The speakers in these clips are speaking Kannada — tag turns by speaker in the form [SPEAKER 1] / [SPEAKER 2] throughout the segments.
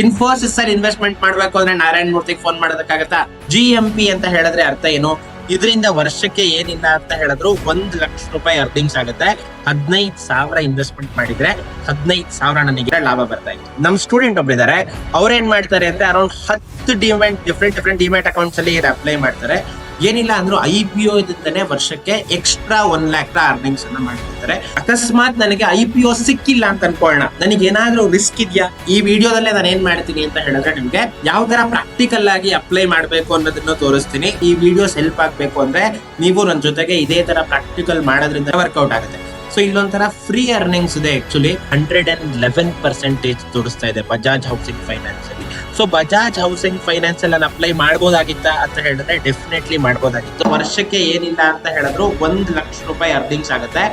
[SPEAKER 1] ಇನ್ಫೋಸಿಸ್ ಅಲ್ಲಿ ಇನ್ವೆಸ್ಟ್ಮೆಂಟ್ ಮಾಡ್ಬೇಕು ಅಂದ್ರೆ ನಾರಾಯಣ ಮೂರ್ತಿಗೆ ಫೋನ್ ಮಾಡೋದಕ್ಕಾಗತ್ತಾ? GMP ಅಂತ ಹೇಳಿದ್ರೆ ಅರ್ಥ ಏನು? ಇದರಿಂದ ವರ್ಷಕ್ಕೆ ಏನಿಲ್ಲ ಅಂತ ಹೇಳಿದ್ರು 1 ಲಕ್ಷ ರೂಪಾಯಿ ಅರ್ನಿಂಗ್ಸ್ ಆಗುತ್ತೆ. 15,000 ಇನ್ವೆಸ್ಟ್ಮೆಂಟ್ ಮಾಡಿದ್ರೆ 15,000 ನನಗೆ ಲಾಭ ಬರ್ತಾ ಇತ್ತು. ನಮ್ ಸ್ಟೂಡೆಂಟ್ ಒಬ್ರಿದ್ದಾರೆ, ಅವ್ರೇನ್ ಮಾಡ್ತಾರೆ ಅಂದ್ರೆ ಅರೌಂಡ್ 10 ಡಿಫ್ರೆಂಟ್ ಡಿಮ್ಯಾಟ್ ಅಕೌಂಟ್ಸ್ ಅಲ್ಲಿ ಅಪ್ಲೈ ಮಾಡ್ತಾರೆ. ಏನಿಲ್ಲ ಅಂದ್ರೂ IPO ಇದ್ದಂತಾನೆ ವರ್ಷಕ್ಕೆ ಎಕ್ಸ್ಟ್ರಾ 1 lakh ಅರ್ನಿಂಗ್ಸ್ ಅನ್ನ ಮಾಡ್ತಿರ್ತಾರೆ. ಅಕಸ್ಮಾತ್ ನನಗೆ IPO ಸಿಕ್ಕಿಲ್ಲ ಅಂತ ಅನ್ಕೊಳ್ಳೋಣ, ನನಗೆ ಏನಾದ್ರೂ ರಿಸ್ಕ್ ಇದೆಯಾ? ಈ ವಿಡಿಯೋದಲ್ಲೇ ನಾನು ಏನ್ ಮಾಡ್ತೀನಿ ಅಂತ ಹೇಳಿದ್ರೆ ನಿಮ್ಗೆ ಯಾವ ತರ ಪ್ರಾಕ್ಟಿಕಲ್ ಆಗಿ ಅಪ್ಲೈ ಮಾಡ್ಬೇಕು ಅನ್ನೋದನ್ನ ತೋರಿಸ್ತೀನಿ. ಈ ವಿಡಿಯೋಸ್ ಹೆಲ್ಪ್ ಆಗ್ಬೇಕು ಅಂದ್ರೆ ನೀವು ನನ್ನ ಜೊತೆಗೆ ಇದೇ ತರ ಪ್ರಾಕ್ಟಿಕಲ್ ಮಾಡೋದ್ರಿಂದ ವರ್ಕೌಟ್ ಆಗುತ್ತೆ. ಸೊ ಇಲ್ಲೊಂಥರ ಫ್ರೀ ಅರ್ನಿಂಗ್ಸ್ ಇದೆ. ಆಕ್ಚುಲಿ 111% ತೋರಿಸ್ತಾ ಇದೆ ಬಜಾಜ್ ಹೌಸಿಂಗ್ ಫೈನಾನ್ಸ್ ಅಲ್ಲಿ. ಸೊ ಬಜಾಜ್ ಹೌಸಿಂಗ್ ಫೈನಾನ್ಸ್ ಅಲ್ಲಿ ನಾನು ಅಪ್ಲೈ ಮಾಡ್ಬೋದಾಗಿತ್ತ ಅಂತ ಹೇಳಿದ್ರೆ ಡೆಫಿನೆಟ್ಲಿ ಮಾಡ್ಬೋದಾಗಿತ್ತು. ವರ್ಷಕ್ಕೆ ಏನಿಲ್ಲ ಅಂತ ಹೇಳಿದ್ರು 1 ಲಕ್ಷ ರೂಪಾಯಿ ಅರ್ನಿಂಗ್ಸ್ ಆಗುತ್ತೆ.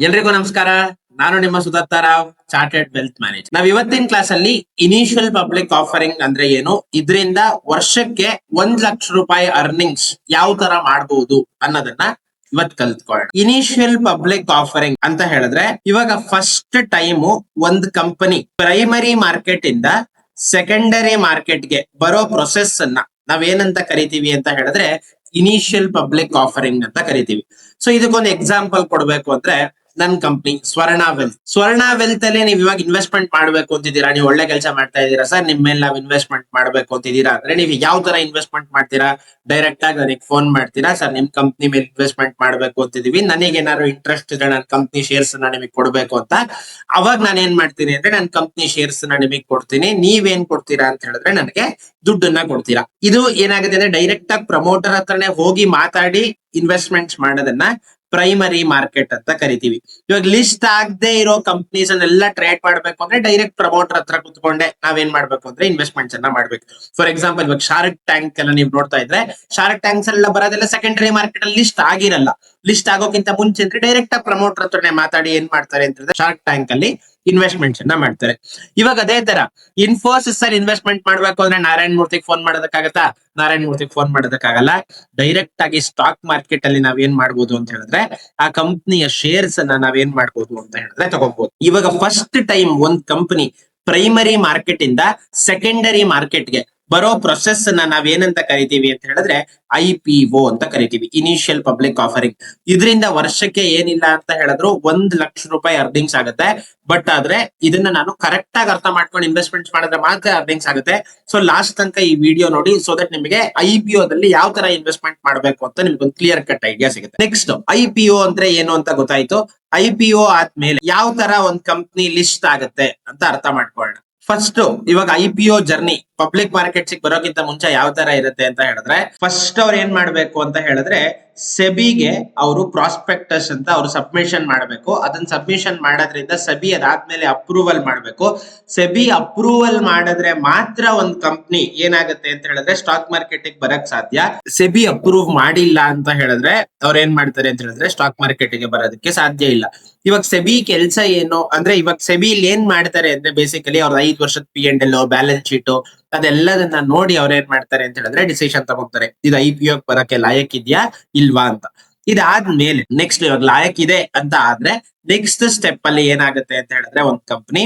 [SPEAKER 1] ಎಲ್ರಿಗೂ ನಮಸ್ಕಾರ, ನಾನು ನಿಮ್ಮ ಸುದತ್ತ ರಾವ್, ಚಾರ್ಟೆಡ್ ವೆಲ್ತ್ ಮ್ಯಾನೇಜರ್. ನಾವ್ ಇವತ್ತಿನ ಕ್ಲಾಸ್ ಅಲ್ಲಿ ಇನಿಷಿಯಲ್ ಪಬ್ಲಿಕ್ ಆಫರಿಂಗ್ ಅಂದ್ರೆ ಏನು, ಇದರಿಂದ ವರ್ಷಕ್ಕೆ 1 ಲಕ್ಷ ರೂಪಾಯಿ ಅರ್ನಿಂಗ್ಸ್ ಯಾವ ತರ ಮಾಡಬಹುದು ಅನ್ನೋದನ್ನ ಇವತ್ ಕಲ್ತ್ಕೊಳ್ಳೋಣ. ಇನಿಷಿಯಲ್ ಪಬ್ಲಿಕ್ ಆಫರಿಂಗ್ ಅಂತ ಹೇಳಿದ್ರೆ ಇವಾಗ ಫಸ್ಟ್ ಟೈಮ್ ಒಂದ್ ಕಂಪನಿ ಪ್ರೈಮರಿ ಮಾರ್ಕೆಟ್ ಇಂದ ಸೆಕೆಂಡರಿ ಮಾರ್ಕೆಟ್ ಗೆ ಬರೋ ಪ್ರೊಸೆಸ್ ಅನ್ನ ನಾವೇನಂತ ಕರಿತೀವಿ ಅಂತ ಹೇಳಿದ್ರೆ ಇನಿಷಿಯಲ್ ಪಬ್ಲಿಕ್ ಆಫರಿಂಗ್ ಅಂತ ಕರಿತೀವಿ. ಸೊ ಇದಕ್ಕೊಂದು ಎಕ್ಸಾಂಪಲ್ ಕೊಡ್ಬೇಕು ಅಂದ್ರೆ ನನ್ ಕಂಪ್ನಿ ಸ್ವರ್ಣ ವೆಲ್ತ್ ಅಲ್ಲಿ ನೀವು ಇವಾಗ ಇನ್ವೆಸ್ಟ್ಮೆಂಟ್ ಮಾಡ್ಬೇಕು ಅಂತಿದ್ದೀರಾ, ನೀವು ಒಳ್ಳೆ ಕೆಲಸ ಮಾಡ್ತಾ ಇದ್ದೀರಾ ಸರ್, ನಿಮ್ ಮೇಲೆ ನಾವು ಇನ್ವೆಸ್ಟ್ಮೆಂಟ್ ಮಾಡ್ಬೇಕು ಅಂತಿದ್ದೀರಾ ಅಂದ್ರೆ ನೀವು ಯಾವ ತರ ಇನ್ವೆಸ್ಟ್ಮೆಂಟ್ ಮಾಡ್ತೀರಾ? ಡೈರೆಕ್ಟ್ ಆಗಿ ನನಗೆ ಫೋನ್ ಮಾಡ್ತೀರಾ, ಸರ್ ನಿಮ್ ಕಂಪ್ನಿ ಮೇಲೆ ಇನ್ವೆಸ್ಟ್ಮೆಂಟ್ ಮಾಡ್ಬೇಕು ಅಂತಿದೀವಿ, ನನಗೆ ಏನಾದ್ರು ಇಂಟ್ರೆಸ್ಟ್ ಇದೆ, ನನ್ನ ಕಂಪ್ನಿ ಶೇರ್ಸ್ ನ ನಿಮಗೆ ಕೊಡ್ಬೇಕು ಅಂತ. ಅವಾಗ ನಾನು ಏನ್ ಮಾಡ್ತೀನಿ ಅಂದ್ರೆ ನನ್ನ ಕಂಪ್ನಿ ಶೇರ್ಸ್ ನ ನಿಮಗೆ ಕೊಡ್ತೀನಿ. ನೀವೇನ್ ಕೊಡ್ತೀರಾ ಅಂತ ಹೇಳಿದ್ರೆ ನನಗೆ ದುಡ್ಡನ್ನ ಕೊಡ್ತೀರಾ. ಇದು ಏನಾಗುತ್ತೆ ಅಂದ್ರೆ ಡೈರೆಕ್ಟ್ ಆಗಿ ಪ್ರಮೋಟರ್ ಹತ್ರನೇ ಹೋಗಿ ಮಾತಾಡಿ ಇನ್ವೆಸ್ಟ್ಮೆಂಟ್ಸ್ ಮಾಡೋದನ್ನ ಪ್ರೈಮರಿ ಮಾರ್ಕೆಟ್ ಅಂತ ಕರಿತೀವಿ. ಇವಾಗ ಲಿಸ್ಟ್ ಆಗದೆ ಇರೋ ಕಂಪ್ನೀಸ್ ಅನ್ನೆಲ್ಲ ಟ್ರೇಡ್ ಮಾಡ್ಬೇಕು ಅಂದ್ರೆ ಡೈರೆಕ್ಟ್ ಪ್ರಮೋಟರ್ ಹತ್ರ ಕುತ್ಕೊಂಡೆ ನಾವೇನ್ ಮಾಡ್ಬೇಕು ಅಂದ್ರೆ ಇನ್ವೆಸ್ಟ್ಮೆಂಟ್ಸ್ ಅನ್ನ ಮಾಡ್ಬೇಕು. ಫಾರ್ ಎಕ್ಸಾಂಪಲ್ ಇವಾಗ ಶಾರ್ಕ್ ಟ್ಯಾಂಕ್ ಎಲ್ಲ ನೀವು ನೋಡ್ತಾ ಇದ್ರೆ, ಶಾರ್ಕ್ ಟ್ಯಾಂಕ್ಸ್ ಎಲ್ಲ ಬರೋದೆಲ್ಲ ಸೆಕೆಂಡರಿ ಮಾರ್ಕೆಟ್ ಅಲ್ಲಿ ಲಿಸ್ಟ್ ಆಗಿರಲ್ಲ. ಲಿಸ್ಟ್ ಆಗೋಕ್ಕಿಂತ ಮುಂಚೆ ಅಂದ್ರೆ ಡೈರೆಕ್ಟ್ ಆಗಿ ಪ್ರಮೋಟರ್ ಹತ್ರನೇ ಮಾತಾಡಿ ಏನ್ ಮಾಡ್ತಾರೆ ಅಂತಂದ್ರೆ ಶಾರ್ಕ್ ಟ್ಯಾಂಕ್ ಅಲ್ಲಿ ಇನ್ವೆಸ್ಟ್ಮೆಂಟ್ಸ್ ಅನ್ನ ಮಾಡ್ತಾರೆ. ಇವಾಗ ಅದೇ ತರ ಇನ್ಫೋಸಿಸ್ ಅಲ್ಲಿ ಇನ್ವೆಸ್ಟ್ಮೆಂಟ್ ಮಾಡ್ಬೇಕು ಅಂದ್ರೆ ನಾರಾಯಣ ಮೂರ್ತಿಗೆ ಫೋನ್ ಮಾಡೋದಕ್ಕಾಗತ್ತಾ? ನಾರಾಯಣ ಮೂರ್ತಿಗೆ ಫೋನ್ ಮಾಡೋದಕ್ಕಾಗಲ್ಲ. ಡೈರೆಕ್ಟ್ ಆಗಿ ಸ್ಟಾಕ್ ಮಾರ್ಕೆಟ್ ಅಲ್ಲಿ ನಾವೇನ್ ಮಾಡ್ಬೋದು ಅಂತ ಹೇಳಿದ್ರೆ ಆ ಕಂಪ್ನಿಯ ಶೇರ್ಸ್ ಅನ್ನ ನಾವೇನ್ ಮಾಡ್ಬೋದು ಅಂತ ಹೇಳಿದ್ರೆ ತಗೋಬಹುದು. ಇವಾಗ ಫಸ್ಟ್ ಟೈಮ್ ಒಂದ್ ಕಂಪನಿ ಪ್ರೈಮರಿ ಮಾರ್ಕೆಟ್ ಇಂದ ಸೆಕೆಂಡರಿ ಮಾರ್ಕೆಟ್ಗೆ ಬರೋ ಪ್ರೊಸೆಸ್ ಅನ್ನ ನಾವೇನಂತ ಕರಿತೀವಿ ಅಂತ ಹೇಳಿದ್ರೆ IPO ಅಂತ ಕರಿತೀವಿ, ಇನಿಷಿಯಲ್ ಪಬ್ಲಿಕ್ ಆಫರಿಂಗ್. ಇದರಿಂದ ವರ್ಷಕ್ಕೆ ಏನಿಲ್ಲ ಅಂತ ಹೇಳಿದ್ರು 1 ಲಕ್ಷ ರೂಪಾಯಿ ಅರ್ನಿಂಗ್ಸ್ ಆಗುತ್ತೆ. ಬಟ್ ಆದ್ರೆ ಇದನ್ನ ನಾನು ಕರೆಕ್ಟ್ ಆಗಿ ಅರ್ಥ ಮಾಡ್ಕೊಂಡು ಇನ್ವೆಸ್ಟ್ಮೆಂಟ್ಸ್ ಮಾಡಿದ್ರೆ ಮಾತ್ರ ಅರ್ನಿಂಗ್ಸ್ ಆಗುತ್ತೆ. ಸೊ ಲಾಸ್ಟ್ ತನಕ ಈ ವಿಡಿಯೋ ನೋಡಿ, ಸೊ ದಟ್ ನಿಮಗೆ IPO ದಲ್ಲಿ ಯಾವ ತರ ಇನ್ವೆಸ್ಟ್ಮೆಂಟ್ ಮಾಡಬೇಕು ಅಂತ ನಿಮ್ಗೆ ಒಂದು ಕ್ಲಿಯರ್ ಕಟ್ ಐಡಿಯಾ ಸಿಗುತ್ತೆ. ನೆಕ್ಸ್ಟ್ IPO ಅಂದ್ರೆ ಏನು ಅಂತ ಗೊತ್ತಾಯ್ತು. IPO ಆದ್ಮೇಲೆ ಯಾವ ತರ ಒಂದ್ ಕಂಪ್ನಿ ಲಿಸ್ಟ್ ಆಗುತ್ತೆ ಅಂತ ಅರ್ಥ ಮಾಡ್ಕೊಳ್ಳೋಣ. ಫಸ್ಟ್ ಇವಾಗ IPO ಜರ್ನಿ ಪಬ್ಲಿಕ್ ಮಾರ್ಕೆಟ್ಸ್ ಬರೋಕ್ಕಿಂತ ಮುಂಚೆ ಯಾವ ತರ ಇರುತ್ತೆ ಅಂತ ಹೇಳಿದ್ರೆ, ಫಸ್ಟ್ ಅವ್ರು ಏನ್ ಮಾಡ್ಬೇಕು ಅಂತ ಹೇಳಿದ್ರೆ ಸೆಬಿಗೆ ಅವರು ಪ್ರಾಸ್ಪೆಕ್ಟಸ್ ಅಂತ ಅವ್ರು ಸಬ್ಮಿಷನ್ ಮಾಡಬೇಕು. ಅದನ್ನ ಸಬ್ಮಿಷನ್ ಮಾಡೋದ್ರಿಂದ ಸೆಬಿ ಅದಾದ್ಮೇಲೆ ಅಪ್ರೂವಲ್ ಮಾಡಬೇಕು. ಸೆಬಿ ಅಪ್ರೂವಲ್ ಮಾಡಿದ್ರೆ ಮಾತ್ರ ಒಂದ್ ಕಂಪ್ನಿ ಏನಾಗುತ್ತೆ ಅಂತ ಹೇಳಿದ್ರೆ ಸ್ಟಾಕ್ ಮಾರ್ಕೆಟ್ ಬರಕ್ ಸಾಧ್ಯ. ಸೆಬಿ ಅಪ್ರೂವ್ ಮಾಡಿಲ್ಲ ಅಂತ ಹೇಳಿದ್ರೆ ಅವ್ರ ಏನ್ ಮಾಡ್ತಾರೆ ಅಂತ ಹೇಳಿದ್ರೆ ಸ್ಟಾಕ್ ಮಾರ್ಕೆಟ್ ಗೆ ಬರೋದಕ್ಕೆ ಸಾಧ್ಯ ಇಲ್ಲ. ಇವಾಗ ಸೆಬಿ ಕೆಲಸ ಏನು ಅಂದ್ರೆ, ಇವಾಗ ಸೆಬಿ ಏನ್ ಮಾಡ್ತಾರೆ ಅಂದ್ರೆ ಬೇಸಿಕಲಿ ಅವ್ರ 5 ವರ್ಷದ P&L ಬ್ಯಾಲೆನ್ಸ್ ಶೀಟ್ ಅದೆಲ್ಲದನ್ನ ನೋಡಿ ಅವ್ರ ಏನ್ ಮಾಡ್ತಾರೆ ಅಂತ ಹೇಳಿದ್ರೆ ಡಿಸಿಷನ್ ತಗೋತಾರೆ, ಇದು IPO ಬರಕ್ಕೆ ಲಾಯಕ್ ಇದೆಯಾ ಇಲ್ವಾ ಅಂತ. ಇದಾದ್ಮೇಲೆ ನೆಕ್ಸ್ಟ್ ಇವಾಗ ಲಾಯಕ್ ಇದೆ ಅಂತ ಆದ್ರೆ ನೆಕ್ಸ್ಟ್ ಸ್ಟೆಪ್ ಅಲ್ಲಿ ಏನಾಗುತ್ತೆ ಅಂತ ಹೇಳಿದ್ರೆ ಒಂದ್ ಕಂಪನಿ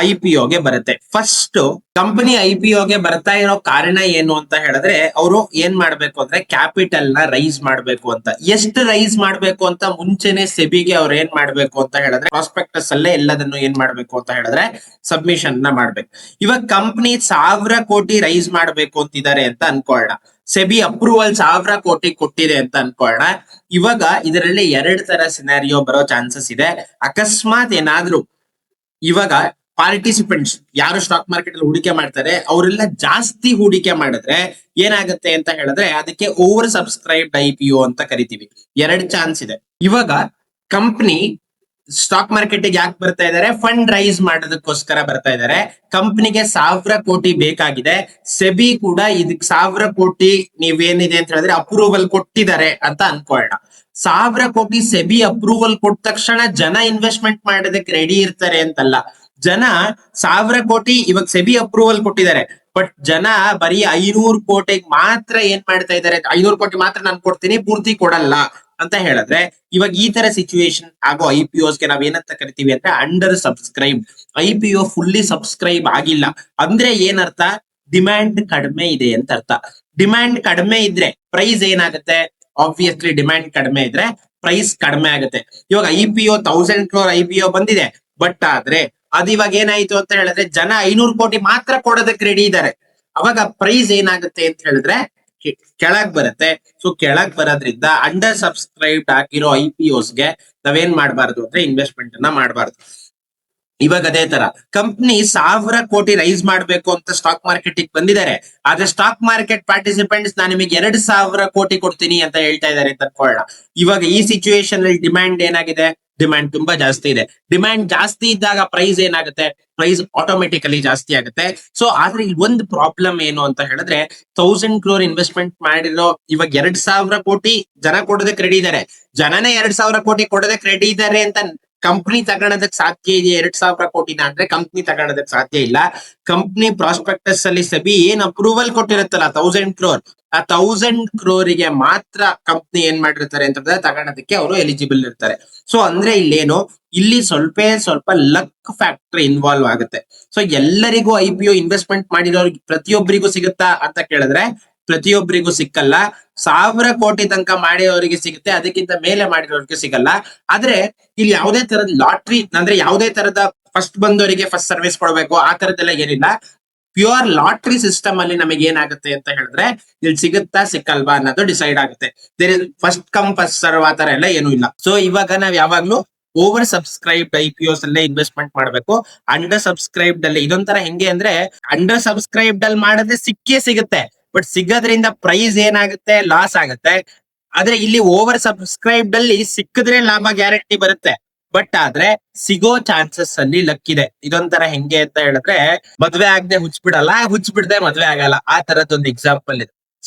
[SPEAKER 1] IPO ಗೆ ಬರುತ್ತೆ. ಫಸ್ಟ್ ಕಂಪನಿ IPO ಗೆ ಬರ್ತಾ ಇರೋ ಕಾರಣ ಏನು ಅಂತ ಹೇಳಿದ್ರೆ ಅವರು ಏನ್ ಮಾಡ್ಬೇಕು ಅಂದ್ರೆ ಕ್ಯಾಪಿಟಲ್ ನ ರೈಸ್ ಮಾಡ್ಬೇಕು ಅಂತ. ಎಷ್ಟು ರೈಸ್ ಮಾಡ್ಬೇಕು ಅಂತ ಮುಂಚೆನೆ ಸೆಬಿಗೆ ಅವ್ರು ಏನ್ ಮಾಡ್ಬೇಕು ಅಂತ ಹೇಳಿದ್ರೆ ಪ್ರಾಸ್ಪೆಕ್ಟಸ್ ಅಲ್ಲೇ ಎಲ್ಲದನ್ನು ಏನ್ ಮಾಡ್ಬೇಕು ಅಂತ ಹೇಳಿದ್ರೆ ಸಬ್ಮಿಷನ್ ನ ಮಾಡ್ಬೇಕು. ಇವಾಗ ಕಂಪನಿ 1000 ಕೋಟಿ ರೈಸ್ ಮಾಡ್ಬೇಕು ಅಂತಿದ್ದಾರೆ ಅಂತ ಅನ್ಕೊಳ್ಳೋಣ. ಸೆಬಿ ಅಪ್ರೂವಲ್ 1000 ಕೋಟಿ ಕೊಟ್ಟಿದೆ ಅಂತ ಅನ್ಕೊಳ್ಳೋಣ. ಇವಾಗ ಇದರಲ್ಲಿ 2 ತರ ಸಿನಾರಿಯೋ ಬರೋ ಚಾನ್ಸಸ್ ಇದೆ. ಅಕಸ್ಮಾತ್ ಏನಾದ್ರೂ ಇವಾಗ ಪಾರ್ಟಿಸಿಪೆಂಟ್ಸ್ ಯಾರು ಸ್ಟಾಕ್ ಮಾರ್ಕೆಟ್ ಅಲ್ಲಿ ಹೂಡಿಕೆ ಮಾಡ್ತಾರೆ ಅವರೆಲ್ಲ ಜಾಸ್ತಿ ಹೂಡಿಕೆ ಮಾಡಿದ್ರೆ ಏನಾಗುತ್ತೆ ಅಂತ ಹೇಳಿದ್ರೆ ಅದಕ್ಕೆ ಓವರ್ ಸಬ್ಸ್ಕ್ರೈಬ್ಡ್ IPO ಅಂತ ಕರಿತೀವಿ. 2 ಚಾನ್ಸ್ ಇದೆ. ಇವಾಗ ಕಂಪನಿ ಸ್ಟಾಕ್ ಮಾರ್ಕೆಟ್ ಯಾಕೆ ಬರ್ತಾ ಇದಾರೆ? ಫಂಡ್ ರೈಸ್ ಮಾಡೋದಕ್ಕೋಸ್ಕರ ಬರ್ತಾ ಇದಾರೆ. ಕಂಪನಿಗೆ 1000 ಕೋಟಿ ಬೇಕಾಗಿದೆ. ಸೆಬಿ ಕೂಡ ಇದಕ್ 1000 ಕೋಟಿ ನೀವೇನಿದೆ ಅಂತ ಹೇಳಿದ್ರೆ ಅಪ್ರೂವಲ್ ಕೊಟ್ಟಿದ್ದಾರೆ ಅಂತ ಅನ್ಕೊಳ್ಳೋಣ. 1000 ಕೋಟಿ ಸೆಬಿ ಅಪ್ರೂವಲ್ ಕೊಟ್ಟ ತಕ್ಷಣ ಜನ ಇನ್ವೆಸ್ಟ್ಮೆಂಟ್ ಮಾಡೋದಕ್ಕೆ ರೆಡಿ ಇರ್ತಾರೆ ಅಂತಲ್ಲ. ಜನ 1000 ಕೋಟಿ ಇವಾಗ ಸೆಬಿ ಅಪ್ರೂವಲ್ ಕೊಟ್ಟಿದ್ದಾರೆ, ಬಟ್ ಜನ ಬರೀ 500 ಕೋಟಿಗೆ ಮಾತ್ರ ಏನ್ ಮಾಡ್ತಾ ಇದಾರೆ, 500 ಕೋಟಿ ಮಾತ್ರ ನಾನು ಕೊಡ್ತೀನಿ, ಪೂರ್ತಿ ಕೊಡಲ್ಲ ಅಂತ ಹೇಳಿದ್ರೆ, ಇವಾಗ ಈ ತರ ಸಿಚುವೇಶನ್ ಆಗೋ IPOs ಗೆ ನಾವ್ ಏನಂತ ಕರಿತೀವಿ ಅಂದ್ರೆ under subscribe. IPO fully subscribe ಆಗಿಲ್ಲ ಅಂದ್ರೆ ಏನರ್ಥ, ಡಿಮ್ಯಾಂಡ್ ಕಡಿಮೆ ಇದೆ ಅಂತ ಅರ್ಥ. ಡಿಮ್ಯಾಂಡ್ ಕಡಿಮೆ ಇದ್ರೆ ಪ್ರೈಸ್ ಏನಾಗುತ್ತೆ, ಆಬ್ವಿಯಸ್ಲಿ ಡಿಮ್ಯಾಂಡ್ ಕಡಿಮೆ ಇದ್ರೆ ಪ್ರೈಸ್ ಕಡಿಮೆ ಆಗುತ್ತೆ. ಇವಾಗ IPO 1000 crore IPO ಬಂದಿದೆ, ಬಟ್ ಆದ್ರೆ ಅದು ಇವಾಗ ಏನಾಯ್ತು ಅಂತ ಹೇಳಿದ್ರೆ ಜನ 500 ಕೋಟಿ ಮಾತ್ರ ಕೊಡೋದಕ್ಕೆ ರೆಡಿ ಇದ್ದಾರೆ. ಅವಾಗ ಪ್ರೈಸ್ ಏನಾಗುತ್ತೆ ಅಂತ ಹೇಳಿದ್ರೆ ಕೆಳಗ್ ಬರುತ್ತೆ. ಸೊ ಕೆಳಗ್ ಬರೋದ್ರಿಂದ ಅಂಡರ್ ಸಬ್ಸ್ಕ್ರೈಬ್ಡ್ ಆಗಿರೋ IPOs ಗೆ ನಾವೇನ್ ಮಾಡ್ಬಾರ್ದು ಅಂದ್ರೆ ಇನ್ವೆಸ್ಟ್ಮೆಂಟ್ ಅನ್ನ ಮಾಡ್ಬಾರ್ದು. ಇವಾಗ ಅದೇ ತರ ಕಂಪ್ನಿ 1000 ಕೋಟಿ ರೈಸ್ ಮಾಡ್ಬೇಕು ಅಂತ ಸ್ಟಾಕ್ ಮಾರ್ಕೆಟ್ ಬಂದಿದ್ದಾರೆ, ಆದ್ರೆ ಸ್ಟಾಕ್ ಮಾರ್ಕೆಟ್ ಪಾರ್ಟಿಸಿಪೆಂಟ್ಸ್ ನಾನು ನಿಮಗೆ 2000 ಕೋಟಿ ಕೊಡ್ತೀನಿ ಅಂತ ಹೇಳ್ತಾ ಇದ್ದಾರೆ ಅಂತ ಅನ್ಕೊಳ್ಳೋಣ. ಇವಾಗ ಈ ಸಿಚುವೇಶನ್ ಅಲ್ಲಿ ಡಿಮ್ಯಾಂಡ್ ಏನಾಗಿದೆ, ಡಿಮ್ಯಾಂಡ್ ತುಂಬಾ ಜಾಸ್ತಿ ಇದೆ. ಡಿಮ್ಯಾಂಡ್ ಜಾಸ್ತಿ ಇದ್ದಾಗ ಪ್ರೈಸ್ ಏನಾಗುತ್ತೆ, ಪ್ರೈಸ್ ಆಟೋಮೆಟಿಕಲಿ ಜಾಸ್ತಿ ಆಗುತ್ತೆ. ಸೊ ಆದ್ರೆ ಇಲ್ಲಿ ಒಂದು ಪ್ರಾಬ್ಲಮ್ ಏನು ಅಂತ ಹೇಳಿದ್ರೆ, 1000 crore ಇನ್ವೆಸ್ಟ್ಮೆಂಟ್ ಮಾಡಿರೋ ಇವಾಗ 2000 ಕೋಟಿ ಜನ ಕೊಡೋದಕ್ಕೆ ರೆಡಿ ಇದ್ದಾರೆ. ಜನನೇ 2000 ಕೋಟಿ ಕೊಡೋದಕ್ಕೆ ರೆಡಿ ಇದ್ದಾರೆ ಅಂತ ಕಂಪ್ನಿ ತಗೊಳೋದಕ್ಕೆ ಸಾಧ್ಯ ಇದೆ 2000 ಕೋಟಿನ ಅಂದ್ರೆ ಕಂಪ್ನಿ ತಗೊಳೋದಕ್ಕೆ ಸಾಧ್ಯ ಇಲ್ಲ. ಕಂಪ್ನಿ ಪ್ರಾಸ್ಪೆಕ್ಟಸ್ ಅಲ್ಲಿ ಸೆಬಿ ಏನ್ ಅಪ್ರೂವಲ್ ಕೊಟ್ಟಿರುತ್ತಲ್ಲ 1000 crore, ಆ 1000 crore ಗೆ ಮಾತ್ರ ಕಂಪ್ನಿ ಏನ್ ಮಾಡಿರ್ತಾರೆ ಅಂತಂದ್ರೆ ತಗೊಳೋದಕ್ಕೆ ಅವರು ಎಲಿಜಿಬಲ್ ಇರ್ತಾರೆ. ಸೊ ಅಂದ್ರೆ ಇಲ್ಲೇನು, ಇಲ್ಲಿ ಸ್ವಲ್ಪ ಲಕ್ ಫ್ಯಾಕ್ಟರ್ ಇನ್ವಾಲ್ವ್ ಆಗುತ್ತೆ. ಸೊ ಎಲ್ಲರಿಗೂ IPO ಇನ್ವೆಸ್ಟ್ಮೆಂಟ್ ಮಾಡಿರೋರಿಗೆ ಪ್ರತಿಯೊಬ್ಬರಿಗೂ ಸಿಗುತ್ತಾ ಅಂತ ಕೇಳಿದ್ರೆ ಪ್ರತಿಯೊಬ್ಬರಿಗೂ ಸಿಕ್ಕಲ್ಲ. 1000 ಕೋಟಿ ತನಕ ಮಾಡಿರೋರಿಗೆ ಸಿಗುತ್ತೆ, ಅದಕ್ಕಿಂತ ಮೇಲೆ ಮಾಡಿರೋರಿಗೆ ಸಿಗಲ್ಲ. ಆದ್ರೆ ಇಲ್ಲಿ ಯಾವುದೇ ತರದ ಲಾಟ್ರಿ ಅಂದ್ರೆ ಯಾವುದೇ ತರದ ಫಸ್ಟ್ ಬಂದವರಿಗೆ ಫಸ್ಟ್ ಸರ್ವಿಸ್ ಕೊಡಬೇಕು ಆ ತರದೆಲ್ಲ ಏನಿಲ್ಲ. ಪ್ಯೂರ್ ಲಾಟ್ರಿ ಸಿಸ್ಟಮ್ ಅಲ್ಲಿ ನಮಗೆ ಏನಾಗುತ್ತೆ ಅಂತ ಹೇಳಿದ್ರೆ ಇಲ್ಲಿ ಸಿಗುತ್ತಾ ಸಿಕ್ಕಲ್ವಾ ಅನ್ನೋದು ಡಿಸೈಡ್ ಆಗುತ್ತೆ. ಫಸ್ಟ್ ಕಮ್ ಫಸ್ಟ್ ಸರ್ವ್ ಆ ತರ ಎಲ್ಲ ಏನೂ ಇಲ್ಲ. ಸೊ ಇವಾಗ ನಾವ್ ಯಾವಾಗ್ಲೂ ಓವರ್ ಸಬ್ಸ್ಕ್ರೈಬ್ಡ್ IPOs ಅಲ್ಲೇ ಇನ್ವೆಸ್ಟ್ಮೆಂಟ್ ಮಾಡ್ಬೇಕು. ಅಂಡರ್ ಸಬ್ಸ್ಕ್ರೈಬ್ಡ್ ಅಲ್ಲಿ ಇದೊಂಥರ ಹೆಂಗೆ ಅಂದ್ರೆ, ಅಂಡರ್ ಸಬ್ಸ್ಕ್ರೈಬ್ಡ್ ಅಲ್ಲಿ ಮಾಡಿದ್ರೆ ಸಿಕ್ಕೇ ಸಿಗುತ್ತೆ, ಬಟ್ ಸಿಗೋದ್ರಿಂದ ಪ್ರೈಸ್ ಏನಾಗುತ್ತೆ, ಲಾಸ್ ಆಗುತ್ತೆ. ಆದ್ರೆ ಇಲ್ಲಿ ಓವರ್ ಸಬ್ಸ್ಕ್ರೈಬ್ಡ್ ಅಲ್ಲಿ ಸಿಕ್ಕಿದ್ರೆ ಲಾಭ ಗ್ಯಾರಂಟಿ ಬರುತ್ತೆ, ಬಟ್ ಆದ್ರೆ ಸಿಗೋ ಚಾನ್ಸಸ್ ಅಲ್ಲಿ ಲಕ್ಕಿದೆ. ಇದೊಂಥರ ಹೆಂಗೆ ಅಂತ ಹೇಳಿದ್ರೆ, ಮದ್ವೆ ಆಗದೆ ಹುಚ್ಚಿಬಿಡಲ್ಲ, ಹುಚ್ಚಿಬಿಡದೆ ಮದ್ವೆ ಆಗಲ್ಲ, ಆ ತರದೊಂದು ಎಕ್ಸಾಂಪಲ್ ಇದೆ.